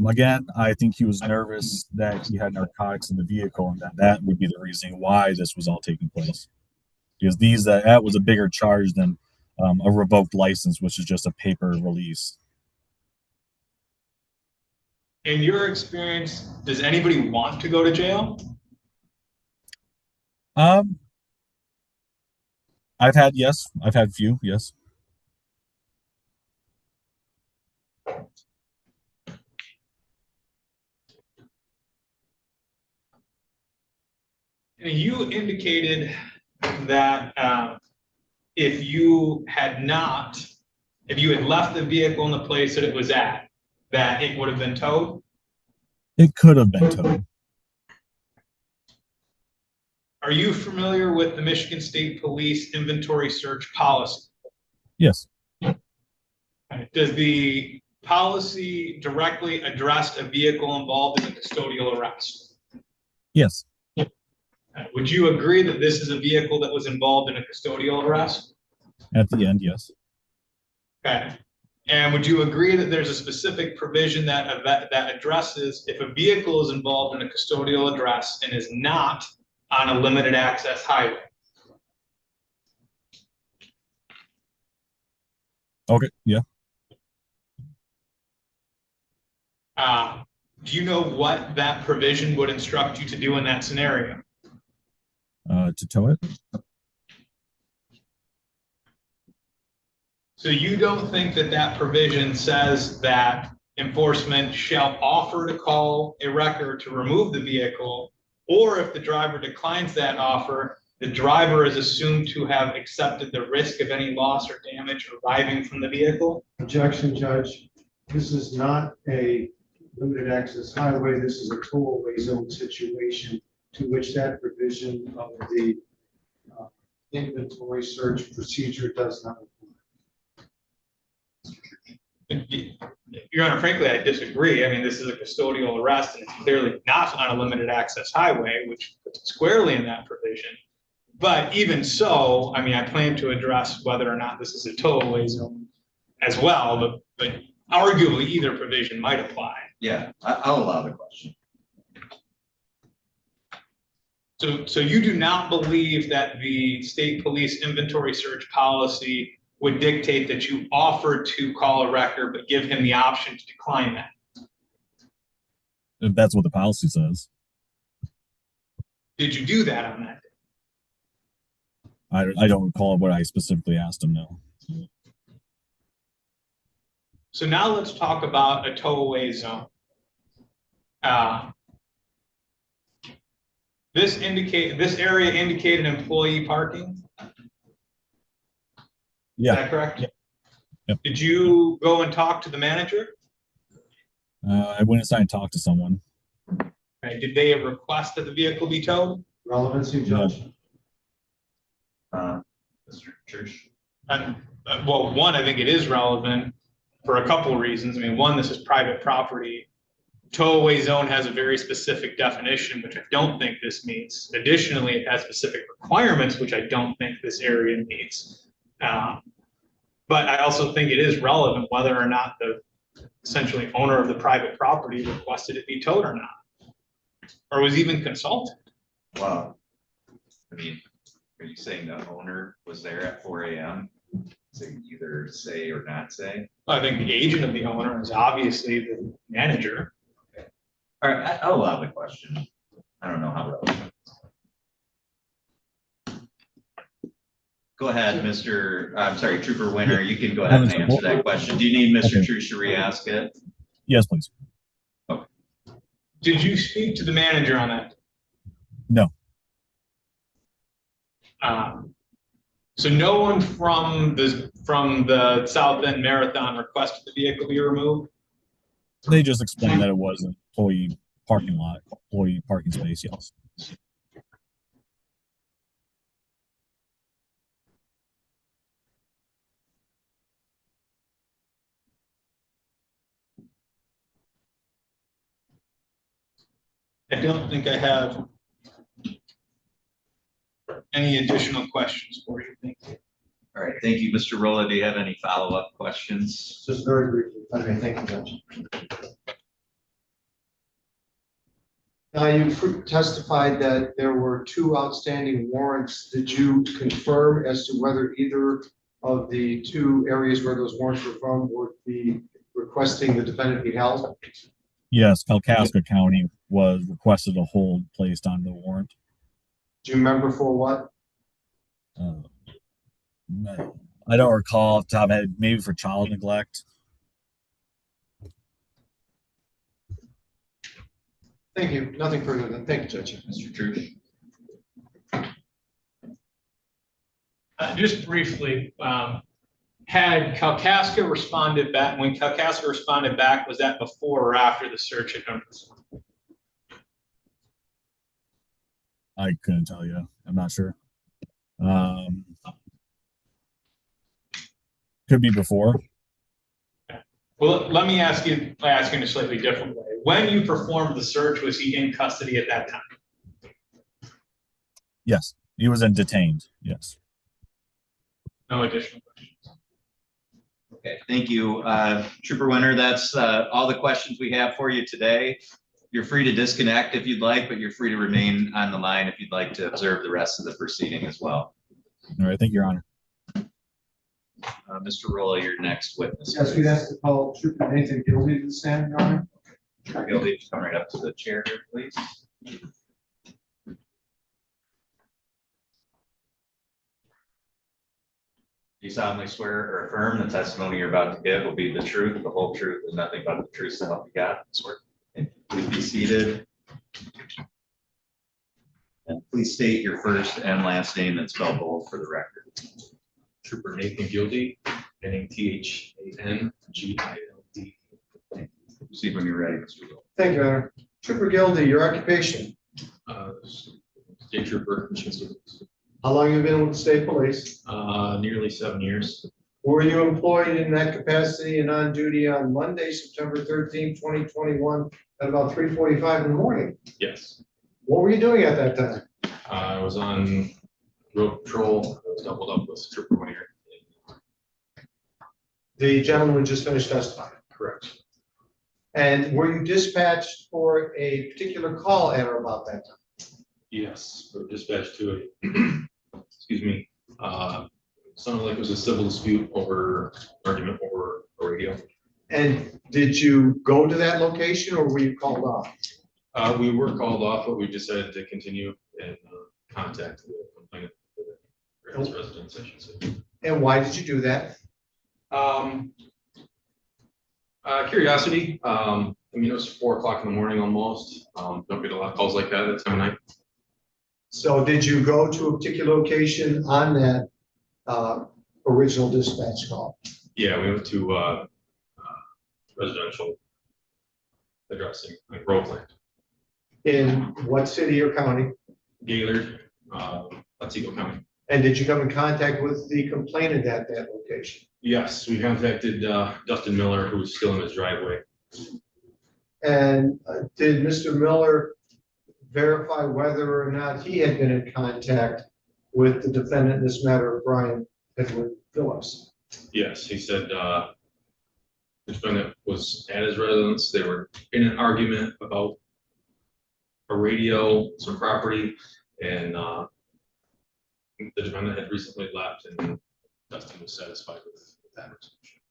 Again, I think he was nervous that he had narcotics in the vehicle, and that would be the reason why this was all taking place. Because that was a bigger charge than a revoked license, which is just a paper release. In your experience, does anybody want to go to jail? I've had few, yes. You indicated that if you had left the vehicle in the place that it was at, that it would have been towed? It could have been towed. Are you familiar with the Michigan State Police inventory search policy? Yes. Does the policy directly address a vehicle involved in a custodial arrest? Yes. Would you agree that this is a vehicle that was involved in a custodial arrest? At the end, yes. Okay. And would you agree that there's a specific provision that addresses if a vehicle is involved in a custodial arrest and is not on a limited access highway? Okay, yeah. Do you know what that provision would instruct you to do in that scenario? To tow it. So you don't think that provision says that enforcement shall offer to call a wrecker to remove the vehicle, or if the driver declines that offer, the driver is assumed to have accepted the risk of any loss or damage arising from the vehicle? Objection, Judge. This is not a limited access highway. This is a toll-away zone situation to which that provision of the inventory search procedure does not apply. Your Honor, frankly, I disagree. I mean, this is a custodial arrest and it's clearly not on a limited access highway, which puts it squarely in that provision. But even so, I mean, I plan to address whether or not this is a toll-away zone as well, but arguably either provision might apply. Yeah, I'll allow the question. So you do not believe that the state police inventory search policy would dictate that you offer to call a wrecker, but give him the option to decline that? If that's what the policy says. Did you do that on that day? I don't recall what I specifically asked him, no. So now let's talk about a tow-away zone. This area indicated employee parking. Yeah. Is that correct? Yeah. Yep. Did you go and talk to the manager? I went inside and talked to someone. Okay. Did they request that the vehicle be towed? Relevancy, Judge? Mr. Church? Well, one, I think it is relevant for a couple of reasons. I mean, one, this is private property. Tow-away zone has a very specific definition, which I don't think this meets. Additionally, it has specific requirements, which I don't think this area meets. But I also think it is relevant whether or not the essentially owner of the private property requested it be towed or not, or was even consulted. Well, I mean, are you saying the owner was there at 4 a.m.? So either say or not say? I think the agent of the owner is obviously the manager. Okay. All right, I'll allow the question. I don't know how relevant. Go ahead, Trooper Winter, you can go ahead and answer that question. Do you need Mr. Truce to re-ask it? Yes, please. Okay. Did you speak to the manager on that? No. So no one from the South End Marathon requested the vehicle be removed? They just explained that it was an employee parking lot, employee parking space, yes. I don't think I have any additional questions for you. Thank you. All right, thank you, Mr. Rolla. Do you have any follow-up questions? Just very briefly. Okay, thank you, Judge. Now, you testified that there were 2 outstanding warrants. Did you confirm as to whether either of the 2 areas where those warrants were from would be requesting the defendant be held? Yes, Kalkaska County was requested a hold placed on the warrant. Do you remember for what? No, I don't recall off the top of my head, maybe for child neglect. Thank you. Nothing further than, thank you, Judge. Mr. Truce? Just briefly, had Kalkaska responded back, when Kalkaska responded back, was that before or after the search had done? I couldn't tell you. I'm not sure. Could be before. Well, let me ask you in a slightly different way. When you performed the search, was he in custody at that time? Yes, he was detained. Yes. No additional questions. Okay, thank you. Trooper Winter, that's all the questions we have for you today. You're free to disconnect if you'd like, but you're free to remain on the line if you'd like to observe the rest of the proceeding as well. All right, thank you, Your Honor. Mr. Rolla, your next witness. Yes, we'd ask to call Trooper Nathan Gilby to the stand, Your Honor. Trooper Gilby, come right up to the chair here, please. Do you solemnly swear or affirm the testimony you're about to give will be the truth, the whole truth, and nothing but the truth, so help you God? Swear. Please be seated. And please state your first and last name and spell both for the record. Trooper Nathan Gildy, ending THANGILD. Proceed when you're ready, Mr. Rolla. Thank you, Your Honor. Trooper Gildy, your occupation. State Trooper, Michigan State Police. How long have you been with the state police? Nearly 7 years. Were you employed in that capacity and on duty on Monday, September 13th, 2021 at about 3:45 in the morning? Yes. What were you doing at that time? I was on road patrol. I was doubled up with Trooper Winter. The gentleman who just finished testifying. Correct. And were you dispatched for a particular call at or about that time? Yes, we were dispatched to a, excuse me, sounded like it was a civil dispute over argument over a radio. And did you go to that location or were you called off? We were called off, but we decided to continue and contact the complainant, or his residence, I should say. And why did you do that? Curiosity. I mean, it was 4 o'clock in the morning almost. Don't get a lot of calls like that at the time of night. So did you go to a particular location on that original dispatch call? Yeah, we went to residential addressing, like Ropeland, In what city or county? Gaylord, Otsego County. And did you come in contact with the complainant at that location? Yes, we contacted Dustin Miller, who was still in his driveway. And did Mr. Miller verify whether or not he had been in contact with the defendant in this matter, Brian Edward Phillips? Yes, he said the defendant was at his residence. They were in an argument about a radio, some property, and the defendant had recently left, and Dustin was satisfied with that.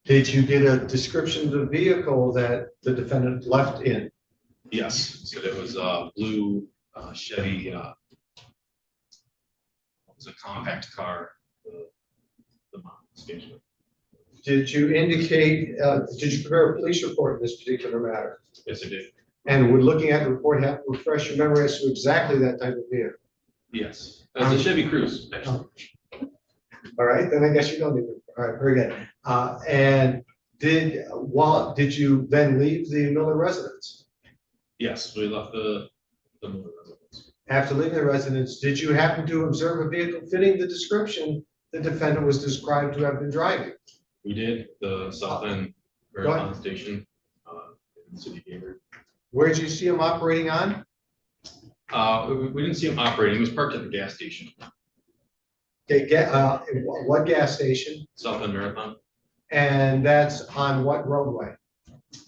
Did you get a description of the vehicle that the defendant left in? Yes, so it was a blue Chevy. It was a compact car. The model, excuse me. Did you indicate, did you prepare a police report in this particular matter? Yes, I did. And we're looking at the report, have to refresh your memory as to exactly that type of vehicle. Yes, it's a Chevy Cruze, actually. All right, then I guess you don't need it. All right, very good. And did you then leave the Miller residence? Yes, we left the Miller residence. After leaving the residence, did you happen to observe a vehicle fitting the description the defendant was described to have been driving? We did the South End Go ahead. Marathon Station in the city of Gator. Where did you see him operating on? We didn't see him operating. He was parked at the gas station, Okay, what gas station? South End Marathon. And that's on what roadway?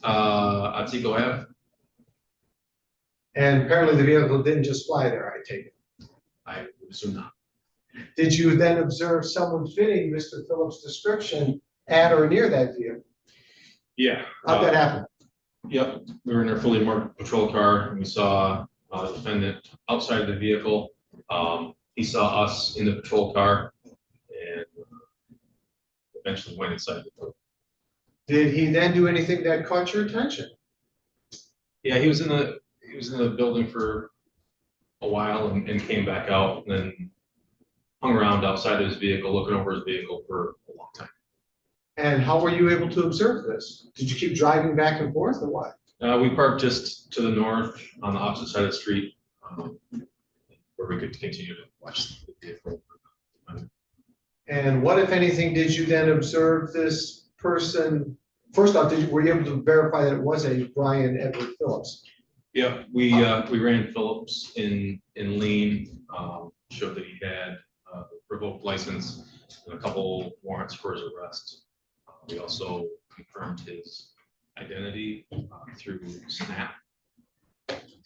Otsego Ave. And apparently the vehicle didn't just fly there, I take it. I would assume not. Did you then observe someone fitting Mr. Phillips' description at or near that vehicle? Yeah. How'd that happen? Yep, we were in our fully marked patrol car and we saw the defendant outside of the vehicle. He saw us in the patrol car and eventually went inside the building. Did he then do anything that caught your attention? Yeah, he was in the building for a while and came back out and then hung around outside of his vehicle, looking over his vehicle for a long time. And how were you able to observe this? Did you keep driving back and forth or what? We parked just to the north on the opposite side of the street, where we could continue to watch the vehicle. And what, if anything, did you then observe this person? First off, were you able to verify that it was a Brian Edward Phillips? Yeah, we ran Phillips in lean, showed that he had a revoked license and a couple warrants for his arrest. We also confirmed his identity through Snap.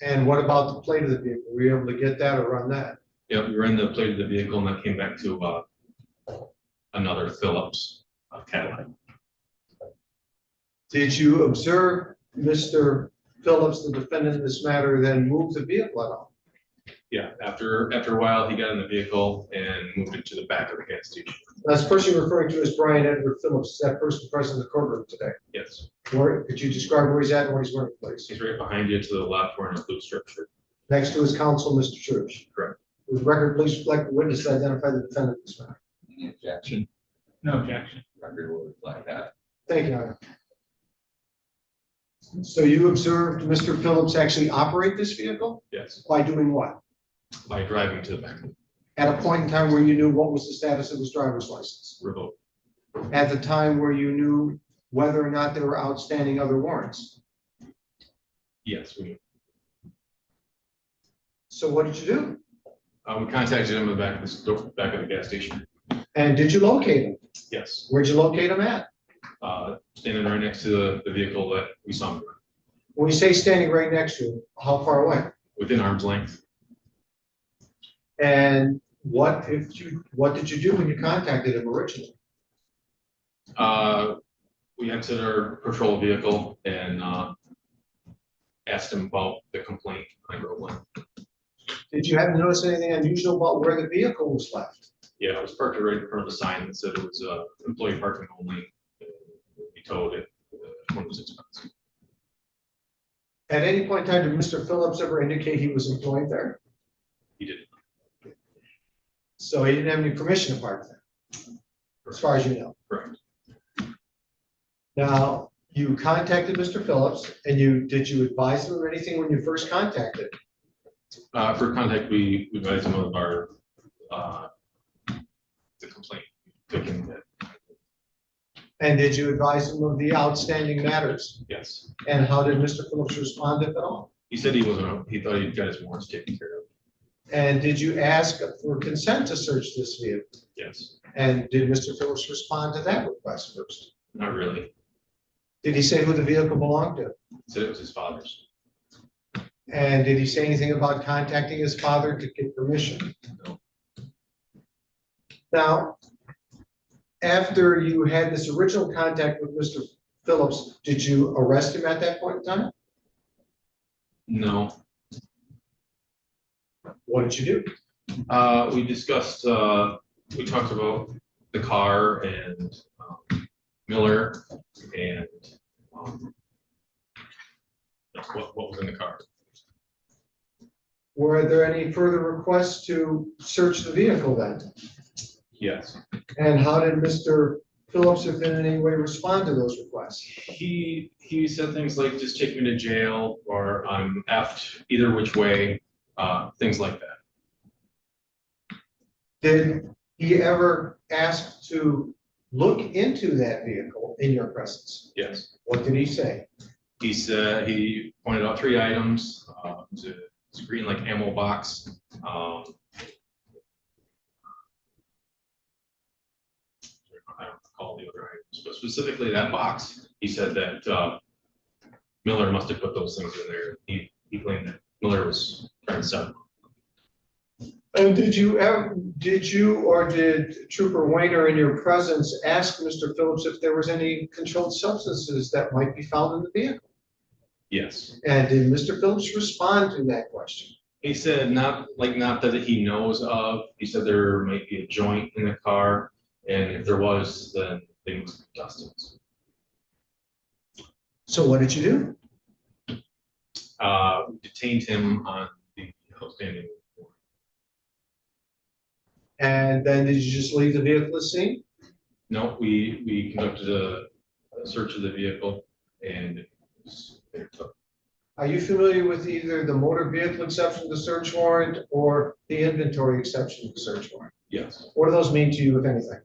And what about the plate of the vehicle? Were you able to get that or run that? Yeah, we ran the plate of the vehicle and that came back to another Phillips Cadillac. Did you observe Mr. Phillips, the defendant in this matter, then move the vehicle at all? Yeah, after a while, he got in the vehicle and moved it to the back of the gas station. That's the person you're referring to as Brian Edward Phillips. Is that person present in the courtroom today? Yes, Could you describe where he's at and where he's wearing, please? he's right behind you to the left wearing a blue strip shirt. Next to his counsel, Mr. Church. Correct. With the record, please reflect the witness to identify the defendant in this matter. Any objection? No objection. Record will reflect that. Thank you, Your Honor. So you observed Mr. Phillips actually operate this vehicle? Yes, By doing what? by driving to the back, At a point in time where you knew what was the status of his driver's license? revoked. At the time where you knew whether or not there were outstanding other warrants? Yes, we So what did you do? we contacted him in the back of the gas station. And did you locate him? Yes, Where'd you locate him at? standing right next to the vehicle that we saw him When you say standing right next to him, how far away? within arm's length. And what did you do when you contacted him originally? We entered our patrol vehicle and asked him about the complaint on Groveland. Did you happen to notice anything unusual about where the vehicle was left? Yeah, it was parked right in front of a sign that said it was employee parking only. He towed it. One was expensive. At any point in time, did Mr. Phillips ever indicate he was employed there? He didn't. So he didn't have any permission to park there, as far as you know. Correct. Now, you contacted Mr. Phillips, and did you advise him of anything when you first contacted? For contact, we advised him of our the complaint. Taking that. And did you advise him of the outstanding matters? Yes. And how did Mr. Phillips respond, if at all? He said he wasn't. He thought he'd got his warrants taken care of. And did you ask for consent to search this vehicle? Yes. And did Mr. Phillips respond to that request first? Not really. Did he say who the vehicle belonged to? He said it was his father's. And did he say anything about contacting his father to get permission? No. Now, after you had this original contact with Mr. Phillips, did you arrest him at that point in time? No. What did you do? We discussed. We talked about the car and what was in the car. Were there any further requests to search the vehicle then? Yes. And how did Mr. Phillips, if in any way, respond to those requests? He said things like, just take me to jail, or I'm effed either which way, things like that. Did he ever ask to look into that vehicle in your presence? Yes. What did he say? He said, he pointed out 3 items, it's a green like ammo box. I don't recall the other items, but specifically that box, he said that Miller must have put those things in there. He claimed that Miller was trying to sell them. And did you or did Trooper Weiner in your presence ask Mr. Phillips if there was any controlled substances that might be found in the vehicle? Yes. And did Mr. Phillips respond to that question? He said not that he knows of. He said there might be a joint in the car, and if there was, then they must be Dustin's. So what did you do? We detained him on the outstanding warrant. And then did you just leave the vehicle at the scene? No, we conducted a search of the vehicle, and it was took. Are you familiar with either the motor vehicle exception to the search warrant or the inventory exception to the search warrant? Yes. What do those mean to you, if anything?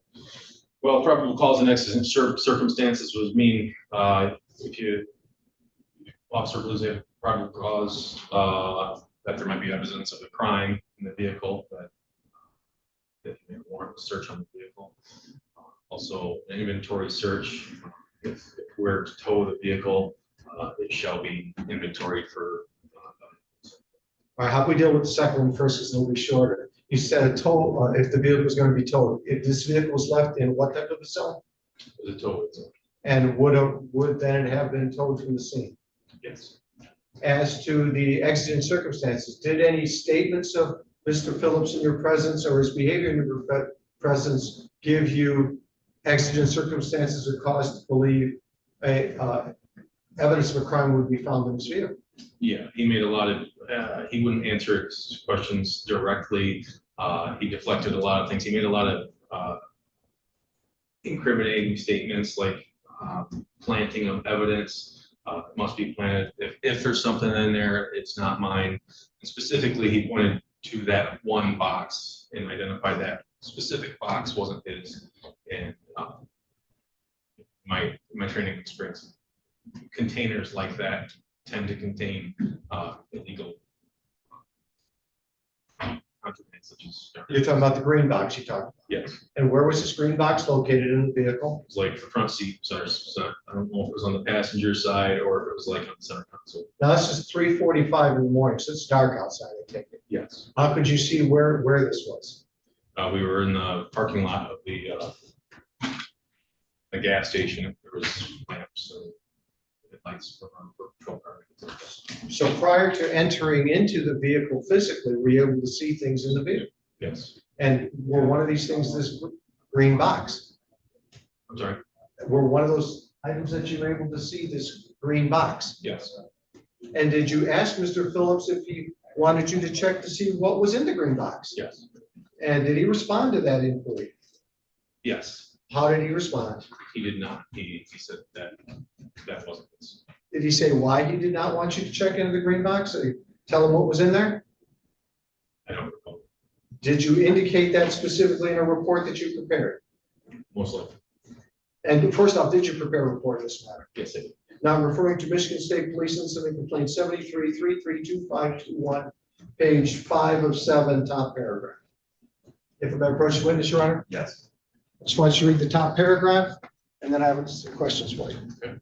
Well, probable cause and exigent circumstances would mean if you officer believes they have probable cause that there might be evidence of a crime in the vehicle, that you may warrant a search on the vehicle. Also, an inventory search. If we're to tow the vehicle, it shall be inventoried for. All right, how can we deal with the second one first, because it'll be shorter? You said a tow, if the vehicle is going to be towed, if this vehicle was left in what type of a zone? The tow itself. And would then it have been towed from the scene? Yes. As to the exigent circumstances, did any statements of Mr. Phillips in your presence or his behavior in your presence give you exigent circumstances or cause to believe evidence of a crime would be found in this vehicle? Yeah, he made a lot of, he wouldn't answer questions directly. He deflected a lot of things. He made a lot of incriminating statements like planting of evidence. Must be planted. If there's something in there, it's not mine. And specifically, he pointed to that one box and identified that specific box wasn't his. And my training experience, containers like that tend to contain illegal contraband, such as. You're talking about the green box you talked about. Yes. And where was this green box located in the vehicle? It's like the front seat, so I don't know if it was on the passenger side or if it was like on the center console. Now, this is 3:45 in the morning, so it's dark outside, I take it. Yes. How could you see where this was? We were in the parking lot of the gas station. There was lamps and lights for patrol car. So prior to entering into the vehicle physically, were you able to see things in the vehicle? Yes. And were one of these things this green box? I'm sorry. Were one of those items that you were able to see this green box? Yes. And did you ask Mr. Phillips if he wanted you to check to see what was in the green box? Yes. And did he respond to that inquiry? Yes. How did he respond? He did not. He said that wasn't his. Did he say why he did not want you to check into the green box? Did he tell him what was in there? I don't recall. Did you indicate that specifically in a report that you prepared? Most likely. And first off, did you prepare a report in this matter? Yes, I did. Now I'm referring to Michigan State Police Incident Complaint 73-332-521, page 5 of 7, top paragraph. If I may approach the witness, Your Honor? Yes. I just want you to read the top paragraph, and then I have some questions for you. Okay.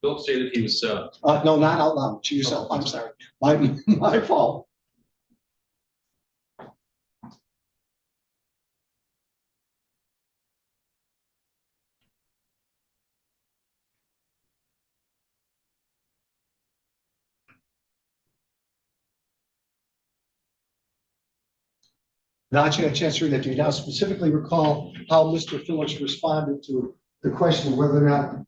Philip stated he was. No, not out loud, to yourself. I'm sorry. My fault. Now that you had a chance to read that, do you now specifically recall how Mr. Phillips responded to the question of whether or not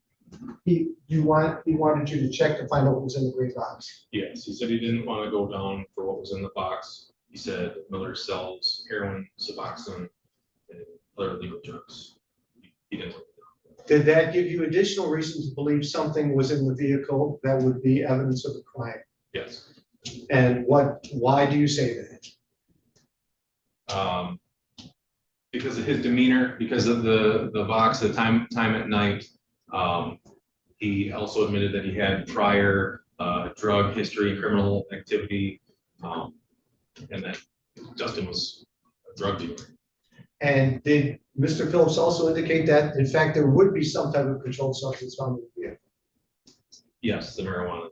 He wanted you to check to find out what was in the gray box. Yes, he said he didn't want to go down for what was in the box. He said Miller sells heroin, Suboxone, and other legal drugs. He didn't. Did that give you additional reason to believe something was in the vehicle that would be evidence of a crime? Yes. And why do you say that? Because of his demeanor, because of the box, the time at night. He also admitted that he had prior drug history, criminal activity, and that Justin was a drug dealer. And did Mr. Phillips also indicate that, in fact, there would be some type of controlled substance found in the vehicle? Yes, the marijuana.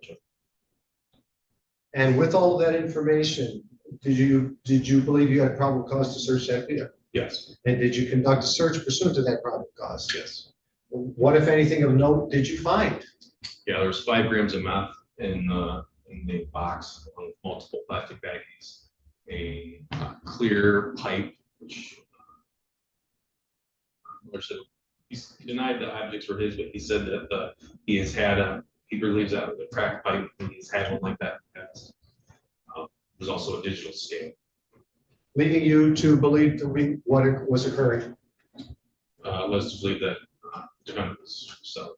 And with all of that information, did you believe you had probable cause to search that vehicle? Yes. And did you conduct a search pursuant to that probable cause? Yes. What, if anything, of note did you find? Yeah, there was 5 grams of meth in the box on multiple plastic baggies, a clear pipe, which he denied the objects were his, but he said that he believes that was a crack pipe and he's had one like that in the past. There's also a digital scale. Leading you to believe what was occurring? Was to believe that defendant was selling.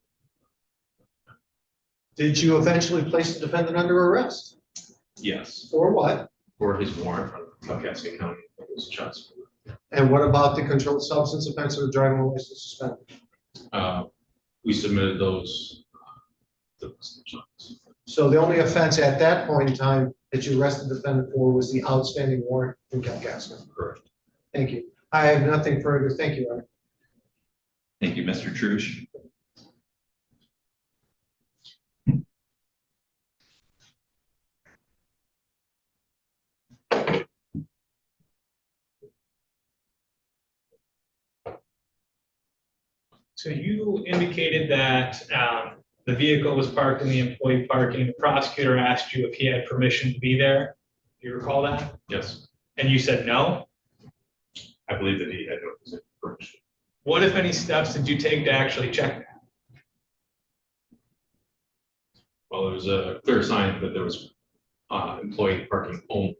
Did you eventually place the defendant under arrest? Yes, For what? for his warrant from Cascade County. It was shots. And what about the controlled substance offense or the driving license suspended? We submitted those. So the only offense at that point in time that you arrested the defendant for was the outstanding warrant from Kalkaska. Correct. Thank you. I have nothing further. Thank you, Art. Thank you, Mr. Trush. So you indicated that the vehicle was parked in the employee parking. The prosecutor asked you if he had permission to be there. Do you recall that? Yes, And you said no? I believe that he had no permission. What, if any, steps did you take to actually check that? Well, there was a clear sign that there was employee parking only.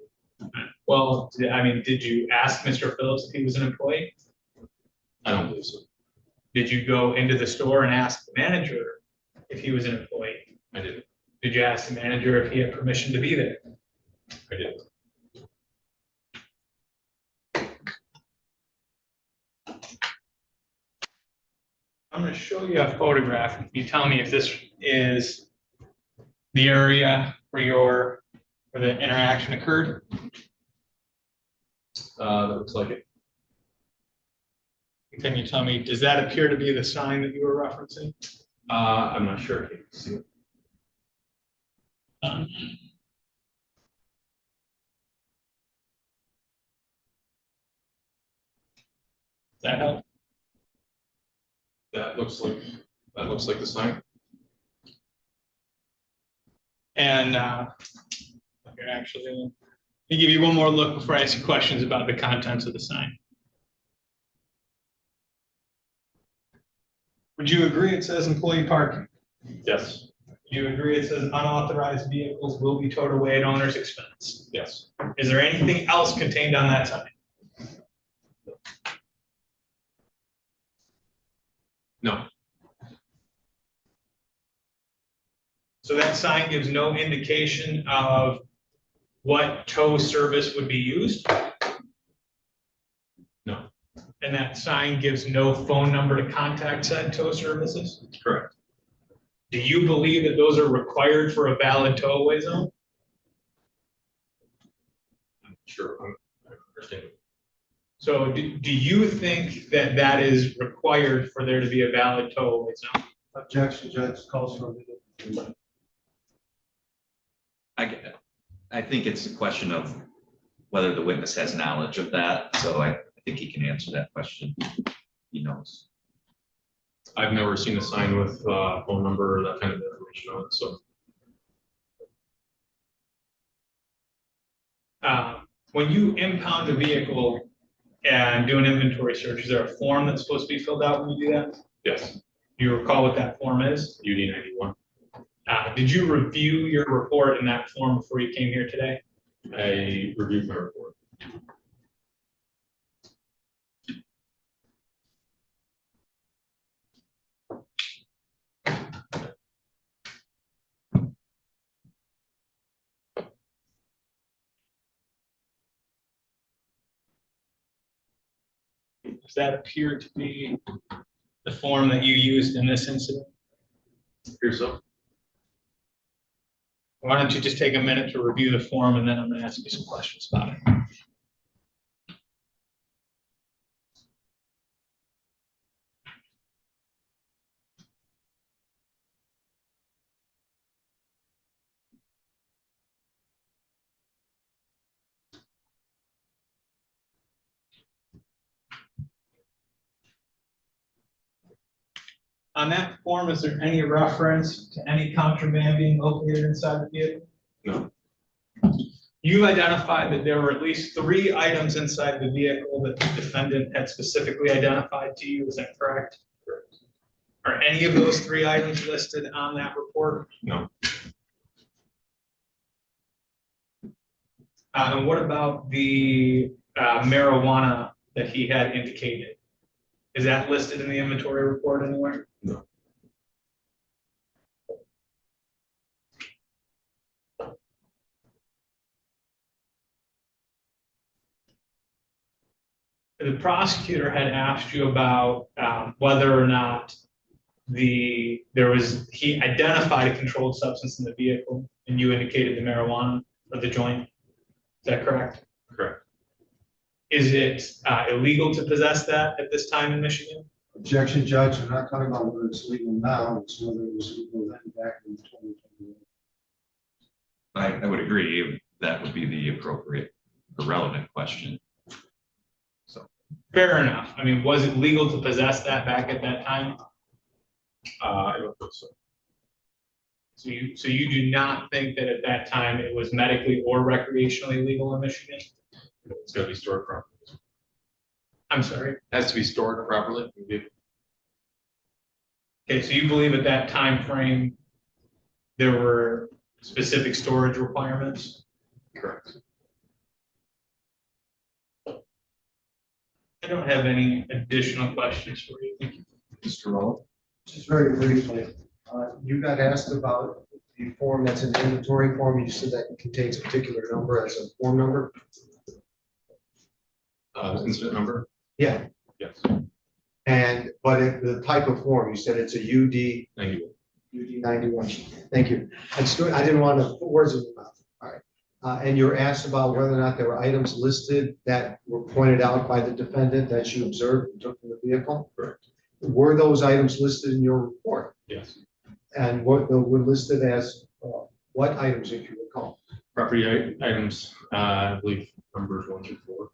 Well, did you ask Mr. Phillips if he was an employee? I don't believe so. Did you go into the store and ask the manager if he was an employee? I didn't. Did you ask the manager if he had permission to be there? I didn't. I'm going to show you a photograph. You tell me if this is the area where the interaction occurred. That looks like it. Can you tell me, does that appear to be the sign that you were referencing? I'm not sure if you can see it. Does that help? That looks like the sign. And actually, let me give you one more look before I ask you questions about the contents of the sign. Would you agree it says employee parking? Yes. Do you agree it says unauthorized vehicles will be towed away at owner's expense? Yes. Is there anything else contained on that sign? No. So that sign gives no indication of what tow service would be used? No. And that sign gives no phone number to contact said tow services? Correct. Do you believe that those are required for a valid tow-away zone? Sure. I understand. So do you think that that is required for there to be a valid tow-away zone? Objection, Judge, calls for it. I think it's a question of whether the witness has knowledge of that, so I think he can answer that question. He knows. I've never seen a sign with phone number or that kind of information on it, so. When you impound a vehicle and do an inventory search, is there a form that's supposed to be filled out when you do that? Yes. Do you recall what that form is? UD 91. Did you review your report in that form before you came here today? I reviewed my report. Does that appear to be the form that you used in this incident? Here's so. Why don't you just take a minute to review the form, and then I'm going to ask you some questions about it. On that form, is there any reference to any contraband being located inside the vehicle? No. You identified that there were at least 3 items inside the vehicle that the defendant had specifically identified to you. Is that correct? Correct. Are any of those 3 items listed on that report? No. And what about the marijuana that he had indicated? Is that listed in the inventory report anywhere? No. The prosecutor had asked you about whether or not he identified a controlled substance in the vehicle, and you indicated the marijuana or the joint. Is that correct? Correct. Is it illegal to possess that at this time in Michigan? Objection, Judge. I'm not talking about whether it's legal now, it's whether it was legal then back in 2021. I would agree that would be the appropriate, relevant question. So, Fair enough. I mean, was it legal to possess that back at that time? I don't think so. So you do not think that at that time it was medically or recreationally legal in Michigan? It's got to be stored properly. I'm sorry. Has to be stored properly. Okay, so you believe at that time frame there were specific storage requirements? Correct. I don't have any additional questions for you. Mr. Rowe? Just very briefly, you got asked about the form that's an inventory form. You said that contains a particular number as a form number. Incident number? Yeah. Yes. But the type of form, you said it's a UD 91. 91. Thank you. I didn't want to put words in your mouth. All right. And you were asked about whether or not there were items listed that were pointed out by the defendant that you observed and took from the vehicle. Correct. Were those items listed in your report? Yes. And what were listed as what items, if you recall? Property items, I believe numbers 1 through 4.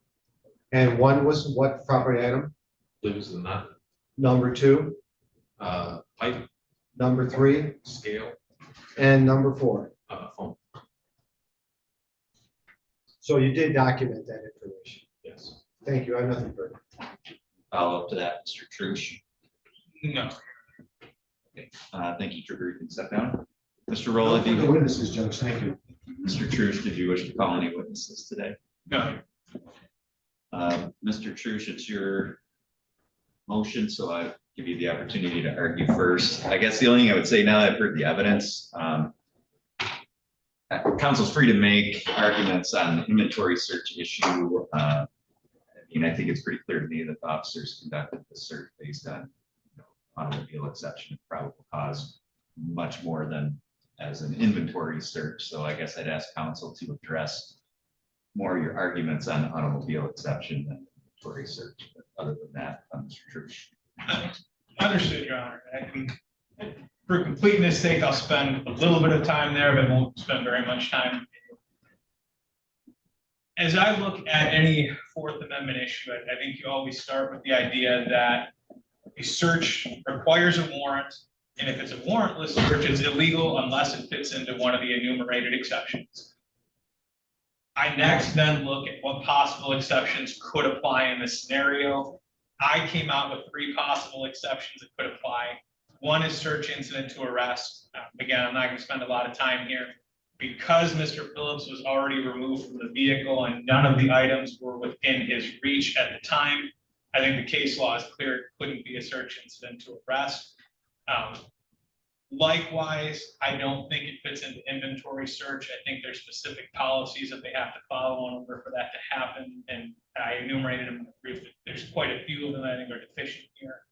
And one was what property item? I believe it's the knot, Number 2, pipe, number 3, scale, and number 4. foam. So you did document that information. Yes. Thank you. I have nothing further. follow up to that, Mr. Trush. No. Thank you, Trigger. You can step down. Mr. No Rowland, further witnesses, Judge. Thank you. Mr. Trush, did you wish to call any witnesses today? No. Mr. Trush, it's your motion, so I give you the opportunity to argue first. I guess the only thing I would say now that I've heard the evidence, council's free to make arguments on the inventory search issue. I think it's pretty clear to me that the officers conducted the search based on automobile exception of probable cause much more than as an inventory search. So I guess I'd ask council to address more of your arguments on automobile exception than inventory search. But other than that, Mr. Church. Understood, Your Honor. For completeness sake, I'll spend a little bit of time there, but won't spend very much time. As I look at any Fourth Amendment issue, I think you always start with the idea that a search requires a warrant, and if it's a warrantless search, it's illegal unless it fits into one of the enumerated exceptions. I next then look at what possible exceptions could apply in this scenario. I came out with 3 possible exceptions that could apply. One is search incident to arrest. Again, I'm not going to spend a lot of time here. Because Mr. Phillips was already removed from the vehicle and none of the items were within his reach at the time, I think the case law is clear it couldn't be a search incident to arrest. Likewise, I don't think it fits into inventory search. I think there's specific policies that they have to follow in order for that to happen. And I enumerated them in the brief. There's quite a few of them that I think are deficient here.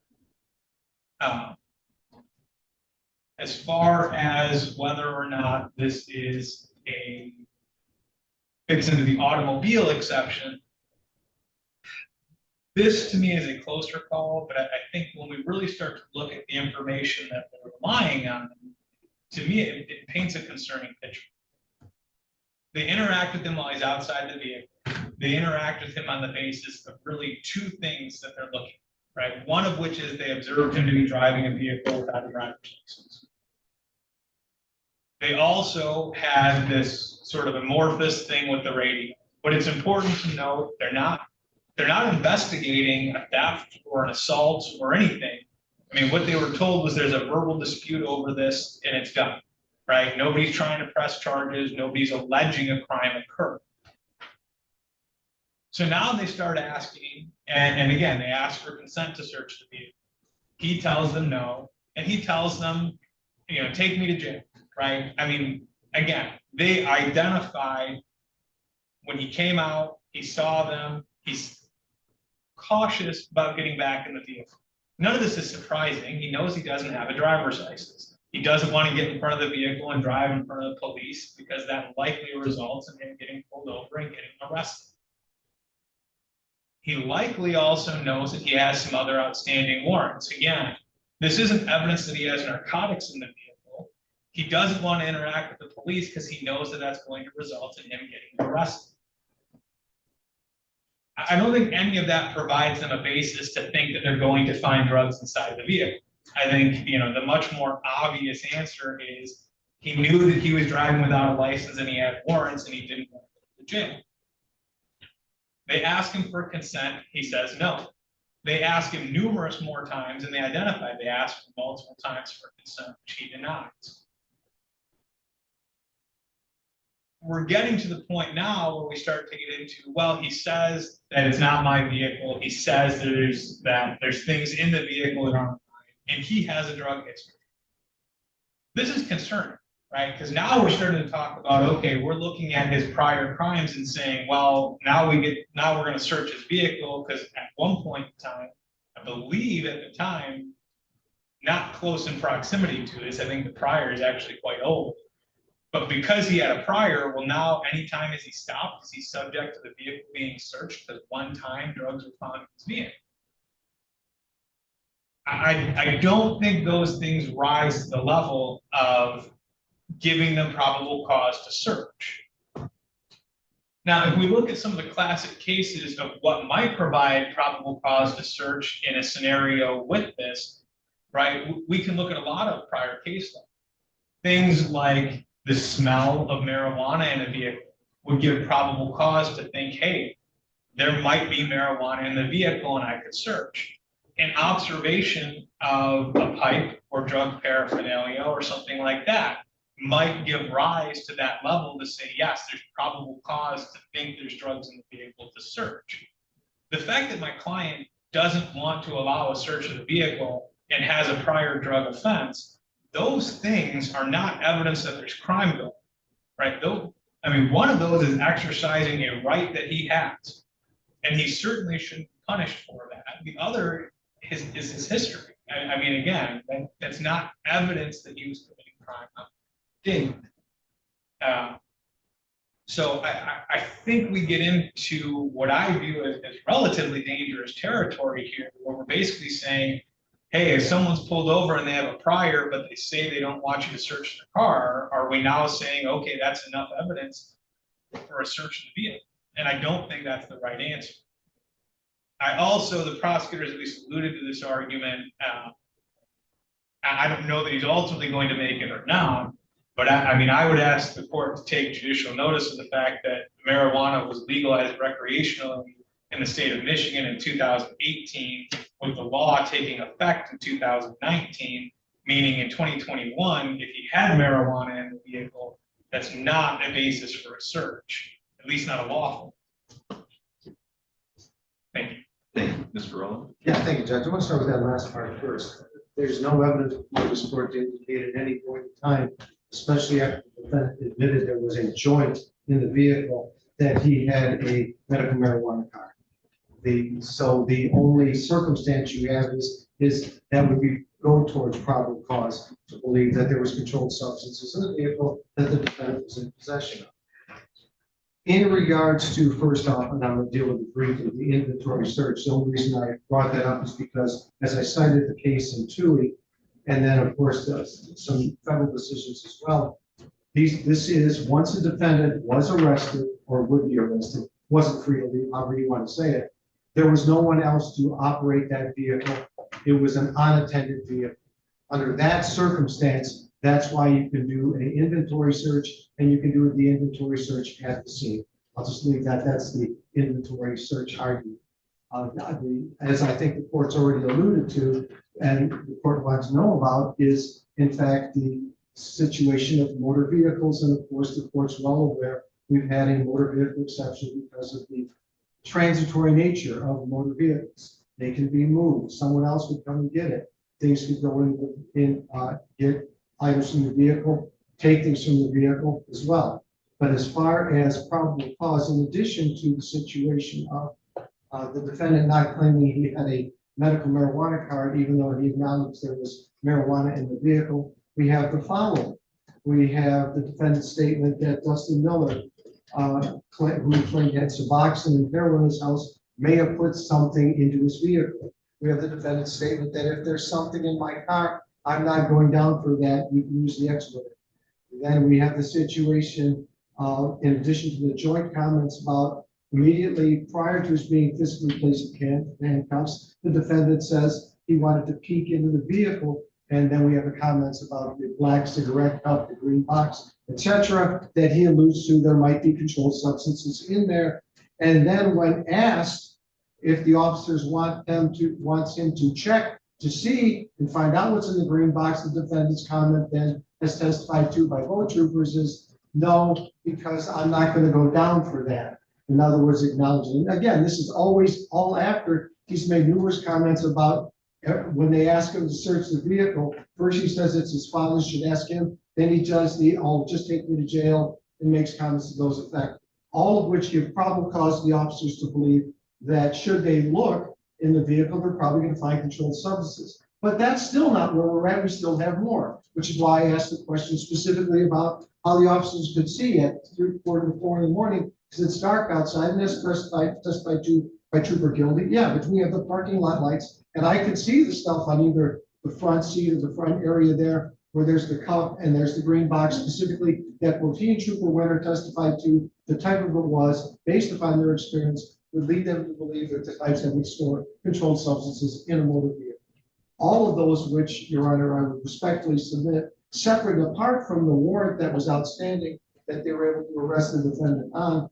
As far as whether or not this is fits into the automobile exception, this to me is a closer call, but I think when we really start to look at the information that they're relying on, to me, it paints a concerning picture. They interact with him while he's outside the vehicle. They interact with him on the basis of really two things that they're looking at, right? One of which is they observed him to be driving a vehicle without a driver's license. They also had this sort of amorphous thing with the radio, but it's important to note they're not investigating a theft or an assault or anything. I mean, what they were told was there's a verbal dispute over this and it's done, right? Nobody's trying to press charges. Nobody's alleging a crime occurred. So now they start asking, and again, they ask for consent to search the vehicle. He tells them no, and he tells them, you know, take me to jail, right? I mean, again, they identified when he came out, he saw them, he's cautious about getting back in the vehicle. None of this is surprising. He knows he doesn't have a driver's license. He doesn't want to get in front of the vehicle and drive in front of the police because that likely results in him getting pulled over and getting arrested. He likely also knows that he has some other outstanding warrants. Again, this isn't evidence that he has narcotics in the vehicle. He doesn't want to interact with the police because he knows that that's going to result in him getting arrested. I don't think any of that provides them a basis to think that they're going to find drugs inside the vehicle. I think, you know, the much more obvious answer is he knew that he was driving without a license and he had warrants and he didn't want to go to jail. They ask him for consent. He says no. They ask him numerous more times and they identify. They ask him multiple times for consent, which he denies. We're getting to the point now where we start to get into, well, he says that it's not my vehicle. He says there's things in the vehicle that aren't mine, and he has a drug history. This is concerning, right? Because now we're starting to talk about, okay, we're looking at his prior crimes and saying, well, now we're going to search his vehicle because at one point in time, I believe at the time, not close in proximity to this. I think the prior is actually quite old. But because he had a prior, well, now anytime as he stopped, is he subject to the vehicle being searched because one time drugs were found in his vehicle? I don't think those things rise to the level of giving them probable cause to search. Now, if we look at some of the classic cases of what might provide probable cause to search in a scenario with this, right, we can look at a lot of prior case law. Things like the smell of marijuana in a vehicle would give probable cause to think, hey, there might be marijuana in the vehicle and I could search. An observation of a pipe or drug paraphernalia or something like that might give rise to that level to say, yes, there's probable cause to think there's drugs in the vehicle to search. The fact that my client doesn't want to allow a search of the vehicle and has a prior drug offense, those things are not evidence that there's crime going on, right? Though, I mean, one of those is exercising a right that he has, and he certainly shouldn't be punished for that. The other is his history. I mean, again, that's not evidence that he was committing crime. So I think we get into what I view as relatively dangerous territory here, where we're basically saying, hey, if someone's pulled over and they have a prior, but they say they don't want you to search their car, are we now saying, okay, that's enough evidence for a search of the vehicle? And I don't think that's the right answer. I also, the prosecutors at least alluded to this argument. I don't know that he's ultimately going to make it or not, but I mean, I would ask the court to take judicial notice of the fact that marijuana was legalized recreationally in the state of Michigan in 2018, with the law taking effect in 2019, Meaning in 2021, if he had marijuana in the vehicle, that's not a basis for a search, at least not a lawful. Thank you. Thank you, Mr. Rowland. Yeah, thank you, Judge. I want to start with that last part first. There's no evidence for this court to indicate at any point in time, especially after the defendant admitted there was a joint in the vehicle, that he had a medical marijuana card. So the only circumstance you have is that would be go towards probable cause to believe that there was controlled substances in the vehicle that the defendant was in possession of. In regards to, first off, and I'm going to deal with it briefly, the inventory search. The only reason I brought that up is because, as I cited the case in Tui, and then of course some federal decisions as well. This is once a defendant was arrested or would be arrested, wasn't free to leave, however you want to say it. There was no one else to operate that vehicle. It was an unattended vehicle. Under that circumstance, that's why you can do an inventory search, and you can do the inventory search at the scene. I'll just leave that. That's the inventory search argument. As I think the court's already alluded to, and the court wants to know about, is in fact the situation of motor vehicles. And of course, the court's well aware we've had a motor vehicle exception because of the transitory nature of motor vehicles. They can be moved. Someone else would come and get it. Things could go in get items from the vehicle, take things from the vehicle as well. But as far as probable cause, in addition to the situation of the defendant not claiming he had a medical marijuana card, even though he acknowledged there was marijuana in the vehicle, we have the following. We have the defendant's statement that Dustin Miller, who claimed he had Suboxone and heroin in his house, may have put something into his vehicle. We have the defendant's statement that if there's something in my car, I'm not going down for that. You can use the expletive. Then we have the situation, in addition to the joint comments about immediately prior to his being physically placed in handcuffs, the defendant says he wanted to peek into the vehicle. And then we have the comments about the black cigarette cup, the green box, etc., that he alludes to there might be controlled substances in there. And then when asked if the officers wants him to check to see and find out what's in the green box, the defendant's comment then, as testified to by both troopers, is no, because I'm not going to go down for that. In other words, acknowledging. Again, this is always all after he's made numerous comments about when they ask him to search the vehicle. First he says it's his father should ask him. Then he does "I'll just take me to jail," and makes comments to those effect. All of which give probable cause to the officers to believe that should they look in the vehicle, they're probably going to find controlled substances. But that's still not where we're at. We still have more, which is why I asked the question specifically about how the officers could see at 3, 4 in the morning, because it's dark outside, and that's testified to by Trooper Gildy. Yeah, but we have the parking lot lights, and I could see the stuff on either the front seat or the front area there, where there's the cup and there's the green box, specifically that both he and Trooper Winter testified to. The type of it was, based upon their experience, would lead them to believe that the types that would store controlled substances in a motor vehicle. All of those which, Your Honor, I would respectfully submit, separate and apart from the warrant that was outstanding that they were able to arrest the defendant on,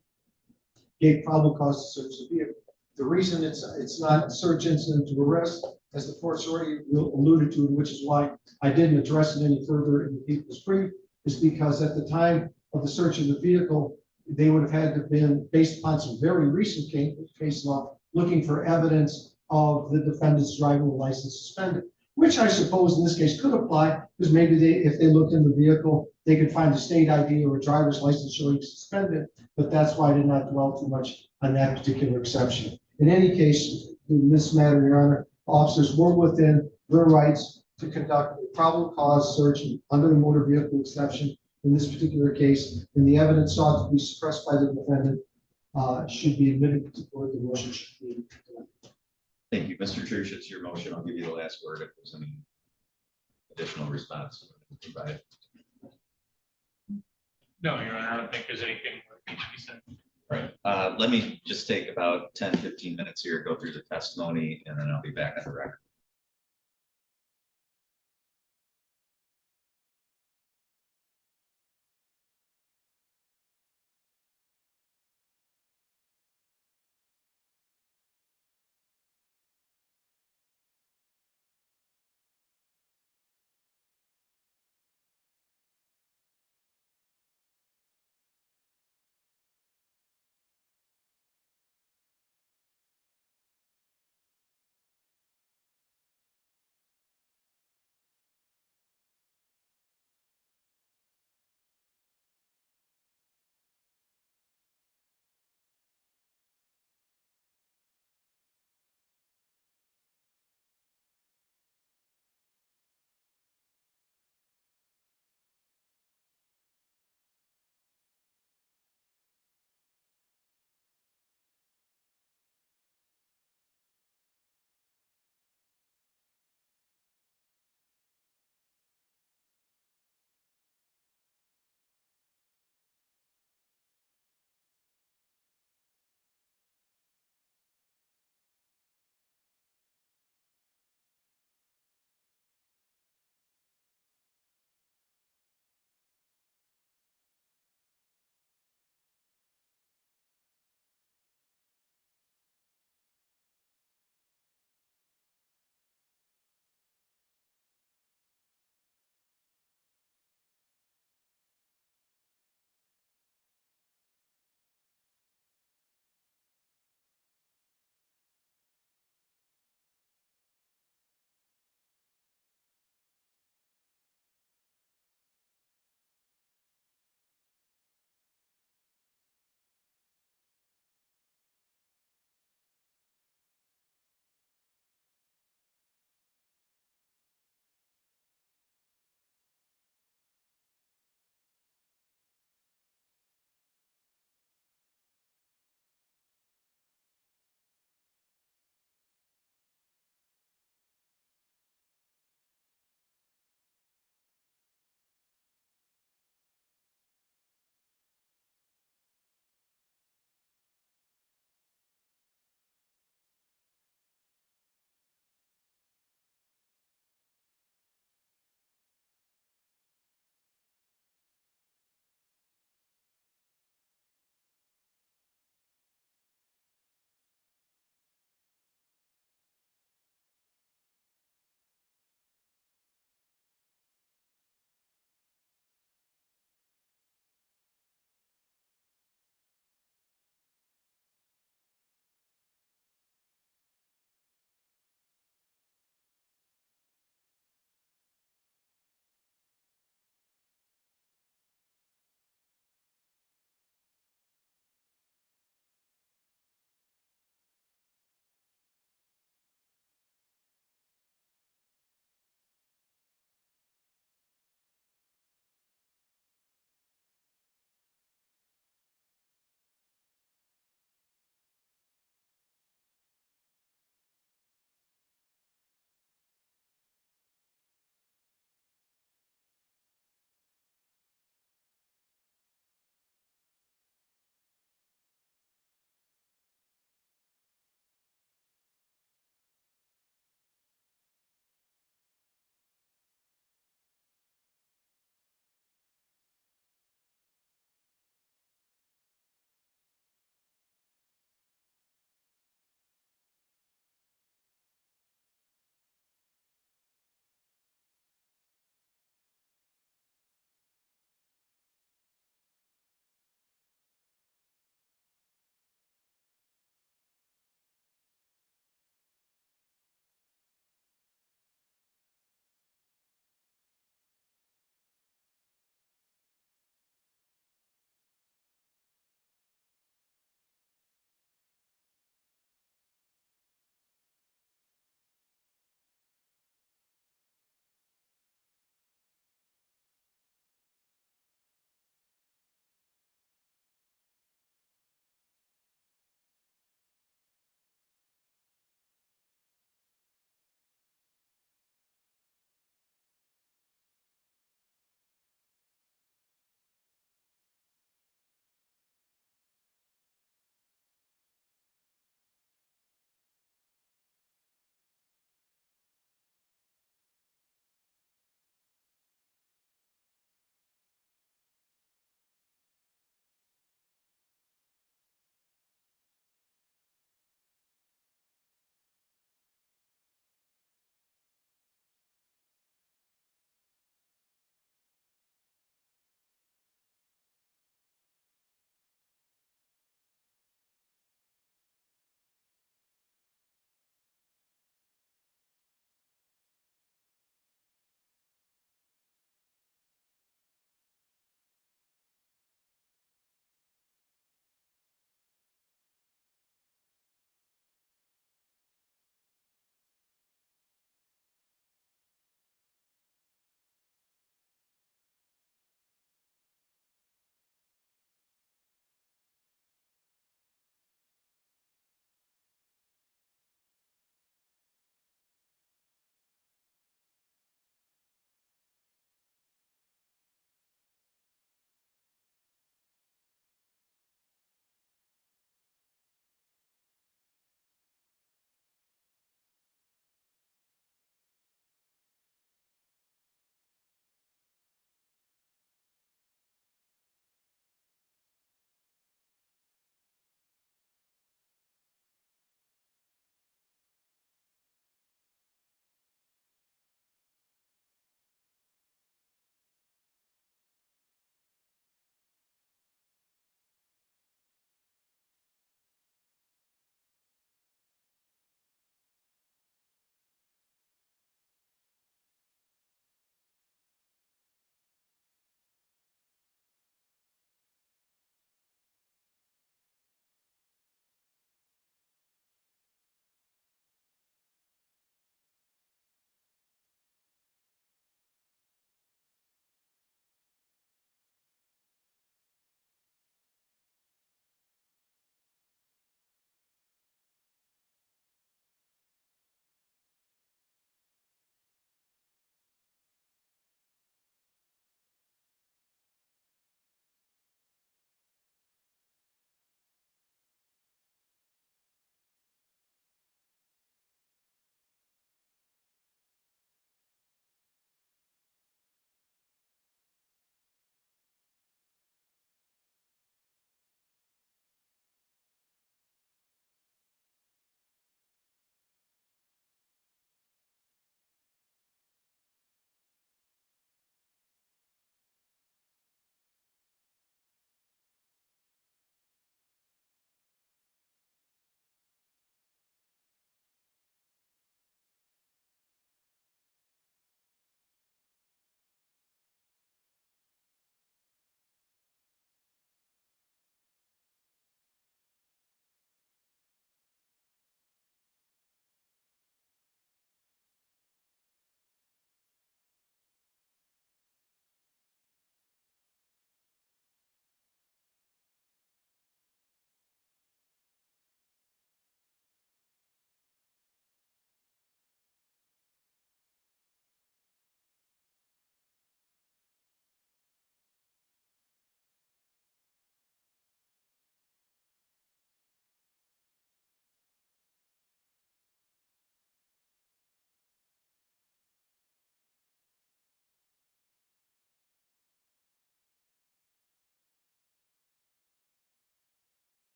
gave probable cause to search the vehicle. The reason it's not a search incident to arrest, as the court's already alluded to, which is why I didn't address it any further in the people's brief, is because at the time of the search of the vehicle, they would have had to have been, based upon some very recent case law, looking for evidence of the defendant's driving license suspended, which I suppose in this case could apply, because maybe if they looked in the vehicle, they could find a state ID or a driver's license showing suspended, but that's why I did not dwell too much on that particular exception. In any case, in this matter, Your Honor, officers were within their rights to conduct a probable cause search under the motor vehicle exception in this particular case, and the evidence sought to be suppressed by the defendant should be admitted to court. The motion should be denied. Thank you. Mr. Church, it's your motion. I'll give you the last word if there's any additional response. Provide. No, Your Honor, I don't think there's anything that needs to be said. Right. Let me just take about 10-15 minutes here, go through the testimony, and then I'll be back on the record.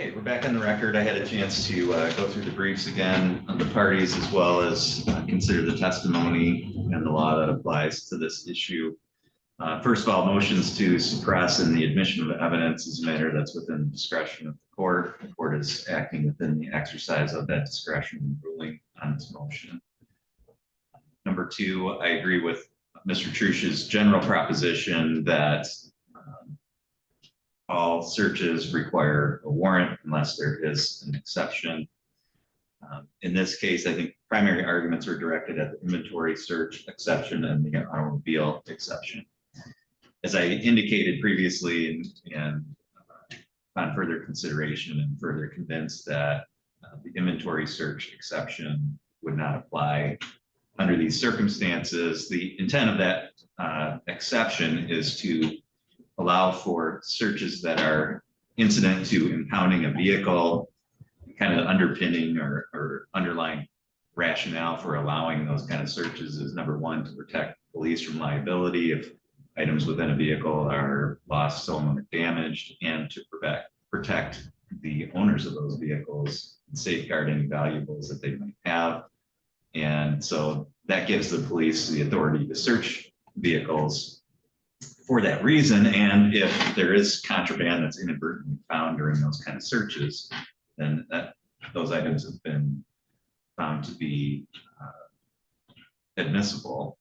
Okay, we're back on the record. I had a chance to go through the briefs again on the parties as well as consider the testimony and the law that applies to this issue. First of all, motions to suppress and the admission of evidence is a matter that's within the discretion of the court. The court is acting within the exercise of that discretion in ruling on this motion. Number two, I agree with Mr. Trusch's general proposition that all searches require a warrant unless there is an exception. In this case, I think primary arguments are directed at the inventory search exception and the automobile exception. As I indicated previously, and on further consideration and further convinced that the inventory search exception would not apply under these circumstances, the intent of that exception is to allow for searches that are incident to impounding a vehicle, kind of underpinning or underlying rationale for allowing those kind of searches is number one, to protect police from liability if items within a vehicle are lost, stolen, or damaged, and to protect the owners of those vehicles and safeguard any valuables that they might have. And so that gives the police the authority to search vehicles for that reason. And if there is contraband that's inadvertently found during those kind of searches, then those items have been found to be admissible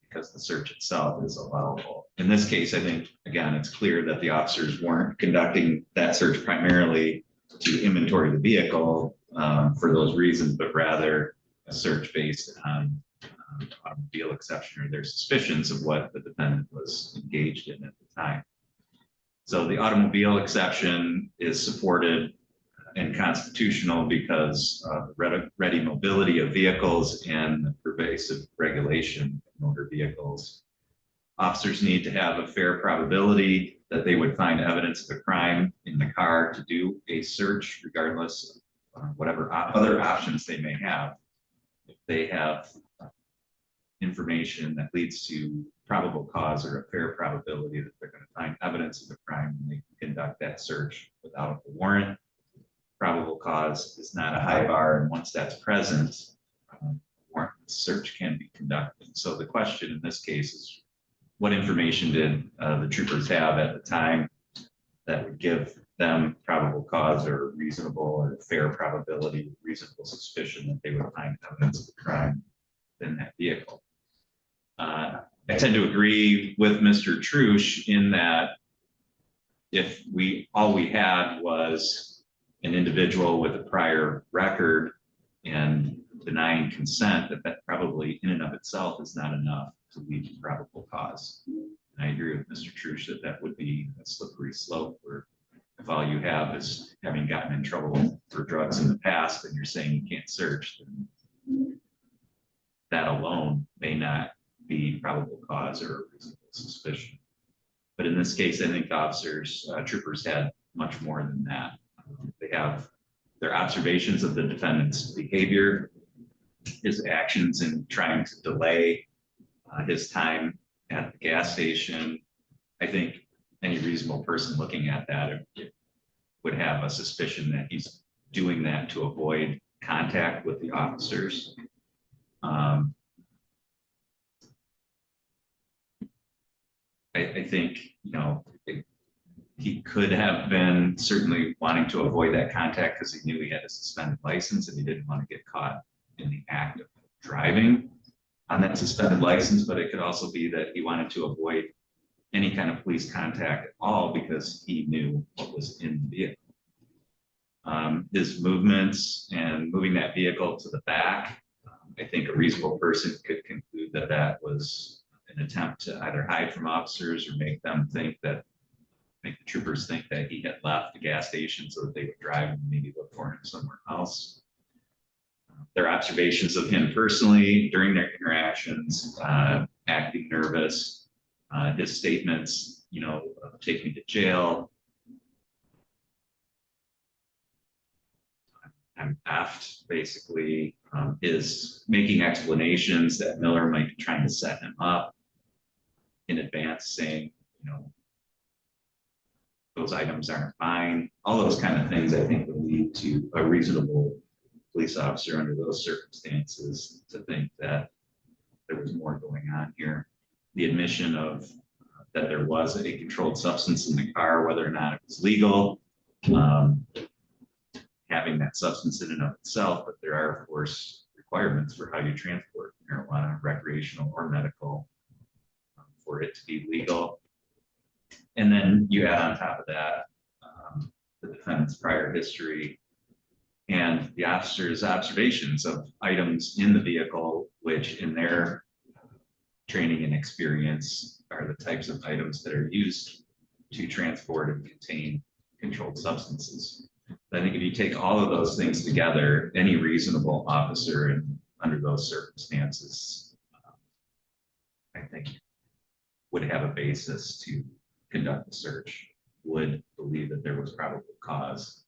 because the search itself is allowable. In this case, I think, again, it's clear that the officers weren't conducting that search primarily to inventory the vehicle for those reasons, but rather a search based on automobile exception or their suspicions of what the defendant was engaged in at the time. So the automobile exception is supported and constitutional because of the ready mobility of vehicles and the pervasive regulation of motor vehicles. Officers need to have a fair probability that they would find evidence of a crime in the car to do a search, regardless of whatever other options they may have. If they have information that leads to probable cause or a fair probability that they're going to find evidence of a crime, and they can conduct that search without a warrant. Probable cause is not a high bar, and once that's present, warrant search can be conducted. So the question in this case is, what information did the troopers have at the time that would give them probable cause or reasonable or fair probability, reasonable suspicion that they would find evidence of a crime in that vehicle? I tend to agree with Mr. Trusch in that if all we had was an individual with a prior record and denying consent, that probably in and of itself is not enough to lead to probable cause. And I agree with Mr. Trusch that would be a slippery slope, where if all you have is having gotten in trouble for drugs in the past and you're saying you can't search, then that alone may not be probable cause or reasonable suspicion. But in this case, I think troopers had much more than that. They have their observations of the defendant's behavior, his actions in trying to delay his time at the gas station. I think any reasonable person looking at that would have a suspicion that he's doing that to avoid contact with the officers. I think, he could have been certainly wanting to avoid that contact because he knew he had a suspended license and he didn't want to get caught in the act of driving on that suspended license. But it could also be that he wanted to avoid any kind of police contact at all because he knew what was in the vehicle. His movements and moving that vehicle to the back, I think a reasonable person could conclude that that was an attempt to either hide from officers or make the troopers think that he had left the gas station so that they would drive and maybe look for him somewhere else. Their observations of him personally during their interactions, acting nervous, his statements, take me to jail, I'm effed, basically, is making explanations that Miller might be trying to set him up in advance, saying, those items aren't mine. All those kind of things, I think, would lead to a reasonable police officer under those circumstances to think that there was more going on here. The admission of that there was a controlled substance in the car, whether or not it was legal, having that substance in and of itself, but there are, of course, requirements for how you transport marijuana, recreational or medical, for it to be legal. And then you add on top of that the defendant's prior history and the officer's observations of items in the vehicle, which in their training and experience are the types of items that are used to transport and contain controlled substances. I think if you take all of those things together, any reasonable officer under those circumstances, I think would have a basis to conduct the search, would believe that there was probable cause.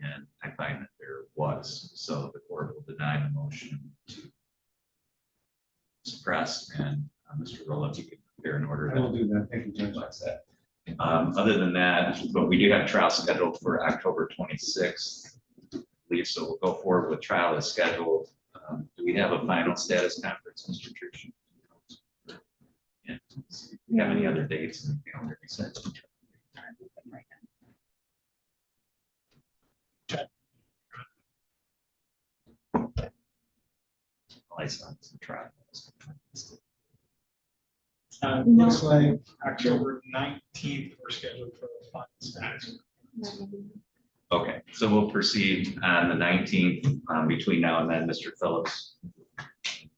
And I find that there was, so the court will deny the motion to suppress, and Mr. Roloff, you can prepare an order. I will do that. Thank you, Judge. Reflects that. Other than that, but we do have trial scheduled for October 26th. I believe so. We'll go forward with trial as scheduled. Do we have a final status conference, Mr. Church? Yeah. Do you have any other dates in the calendar we said? I saw some trial. Looks like October 19th, we're scheduled for the final status. Okay, so we'll proceed on the 19th. Between now and then, Mr. Phillips,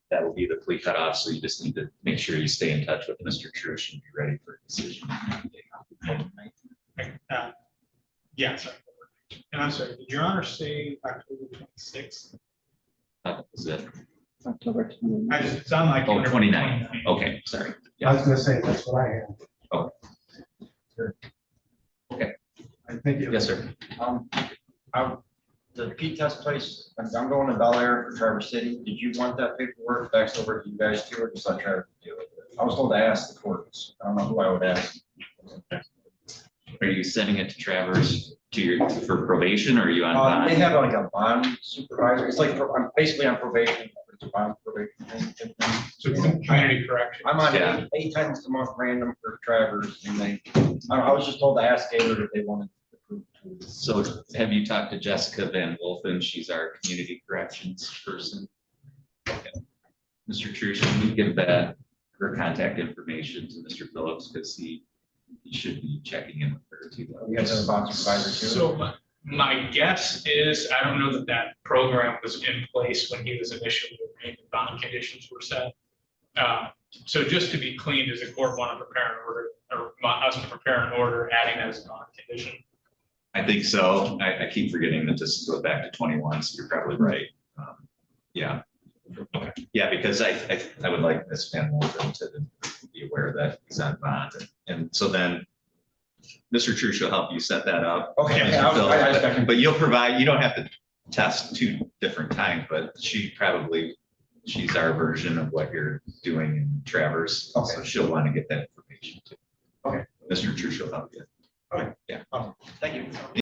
that will be the plea cutoff. So you just need to make sure you stay in touch with Mr. Church and be ready for a decision. Yes. And I'm sorry, did Your Honor say October 26th? That was it. October 20. I just, it's on my. Oh, calendar. 29. Okay, sorry. I was gonna say, that's what I have. Oh. Sure. Okay. Thank you. Yes, sir. The Pete test place, I'm going to Bel Air for Traverse City. Did you want that paperwork faxed over to you guys too, or just let Travis deal with it? I was told to ask the courts. I don't know who I would ask. Are you sending it to Travers for probation, or are you on bond? They have like a bond supervisor. It's like, I'm basically on probation. It's a bond probation thing. So it's in community correction. I'm on Yeah. eight times a month random for Travers, and I was just told to ask Gaylord if they wanted to prove. So have you talked to Jessica Van Wolfen? She's our community corrections person. Okay. Mr. Truce, can you give that her contact information to Mr. Phillips, because he should be checking in with her too. You guys have a bond supervisor too? So my guess is, I don't know that that program was in place when he was initially arraigned, the bond conditions were set. So just to be clean, does the court want to prepare an order, or want us to prepare an order adding that as a bond condition? I think so. I keep forgetting that this goes back to 21, so you're probably right. Yeah. Okay. Yeah, because I would like Ms. Van Wolfen to be aware that he's on bond. And so then Mr. Truce will help you set that up. Okay, Mr. Phillips, but you'll provide, you don't have to test two different times, but she's our version of what you're doing in Travers. Okay. So she'll want to get that information too. Okay. Mr. Truce will help you. Okay. Yeah. Thank you.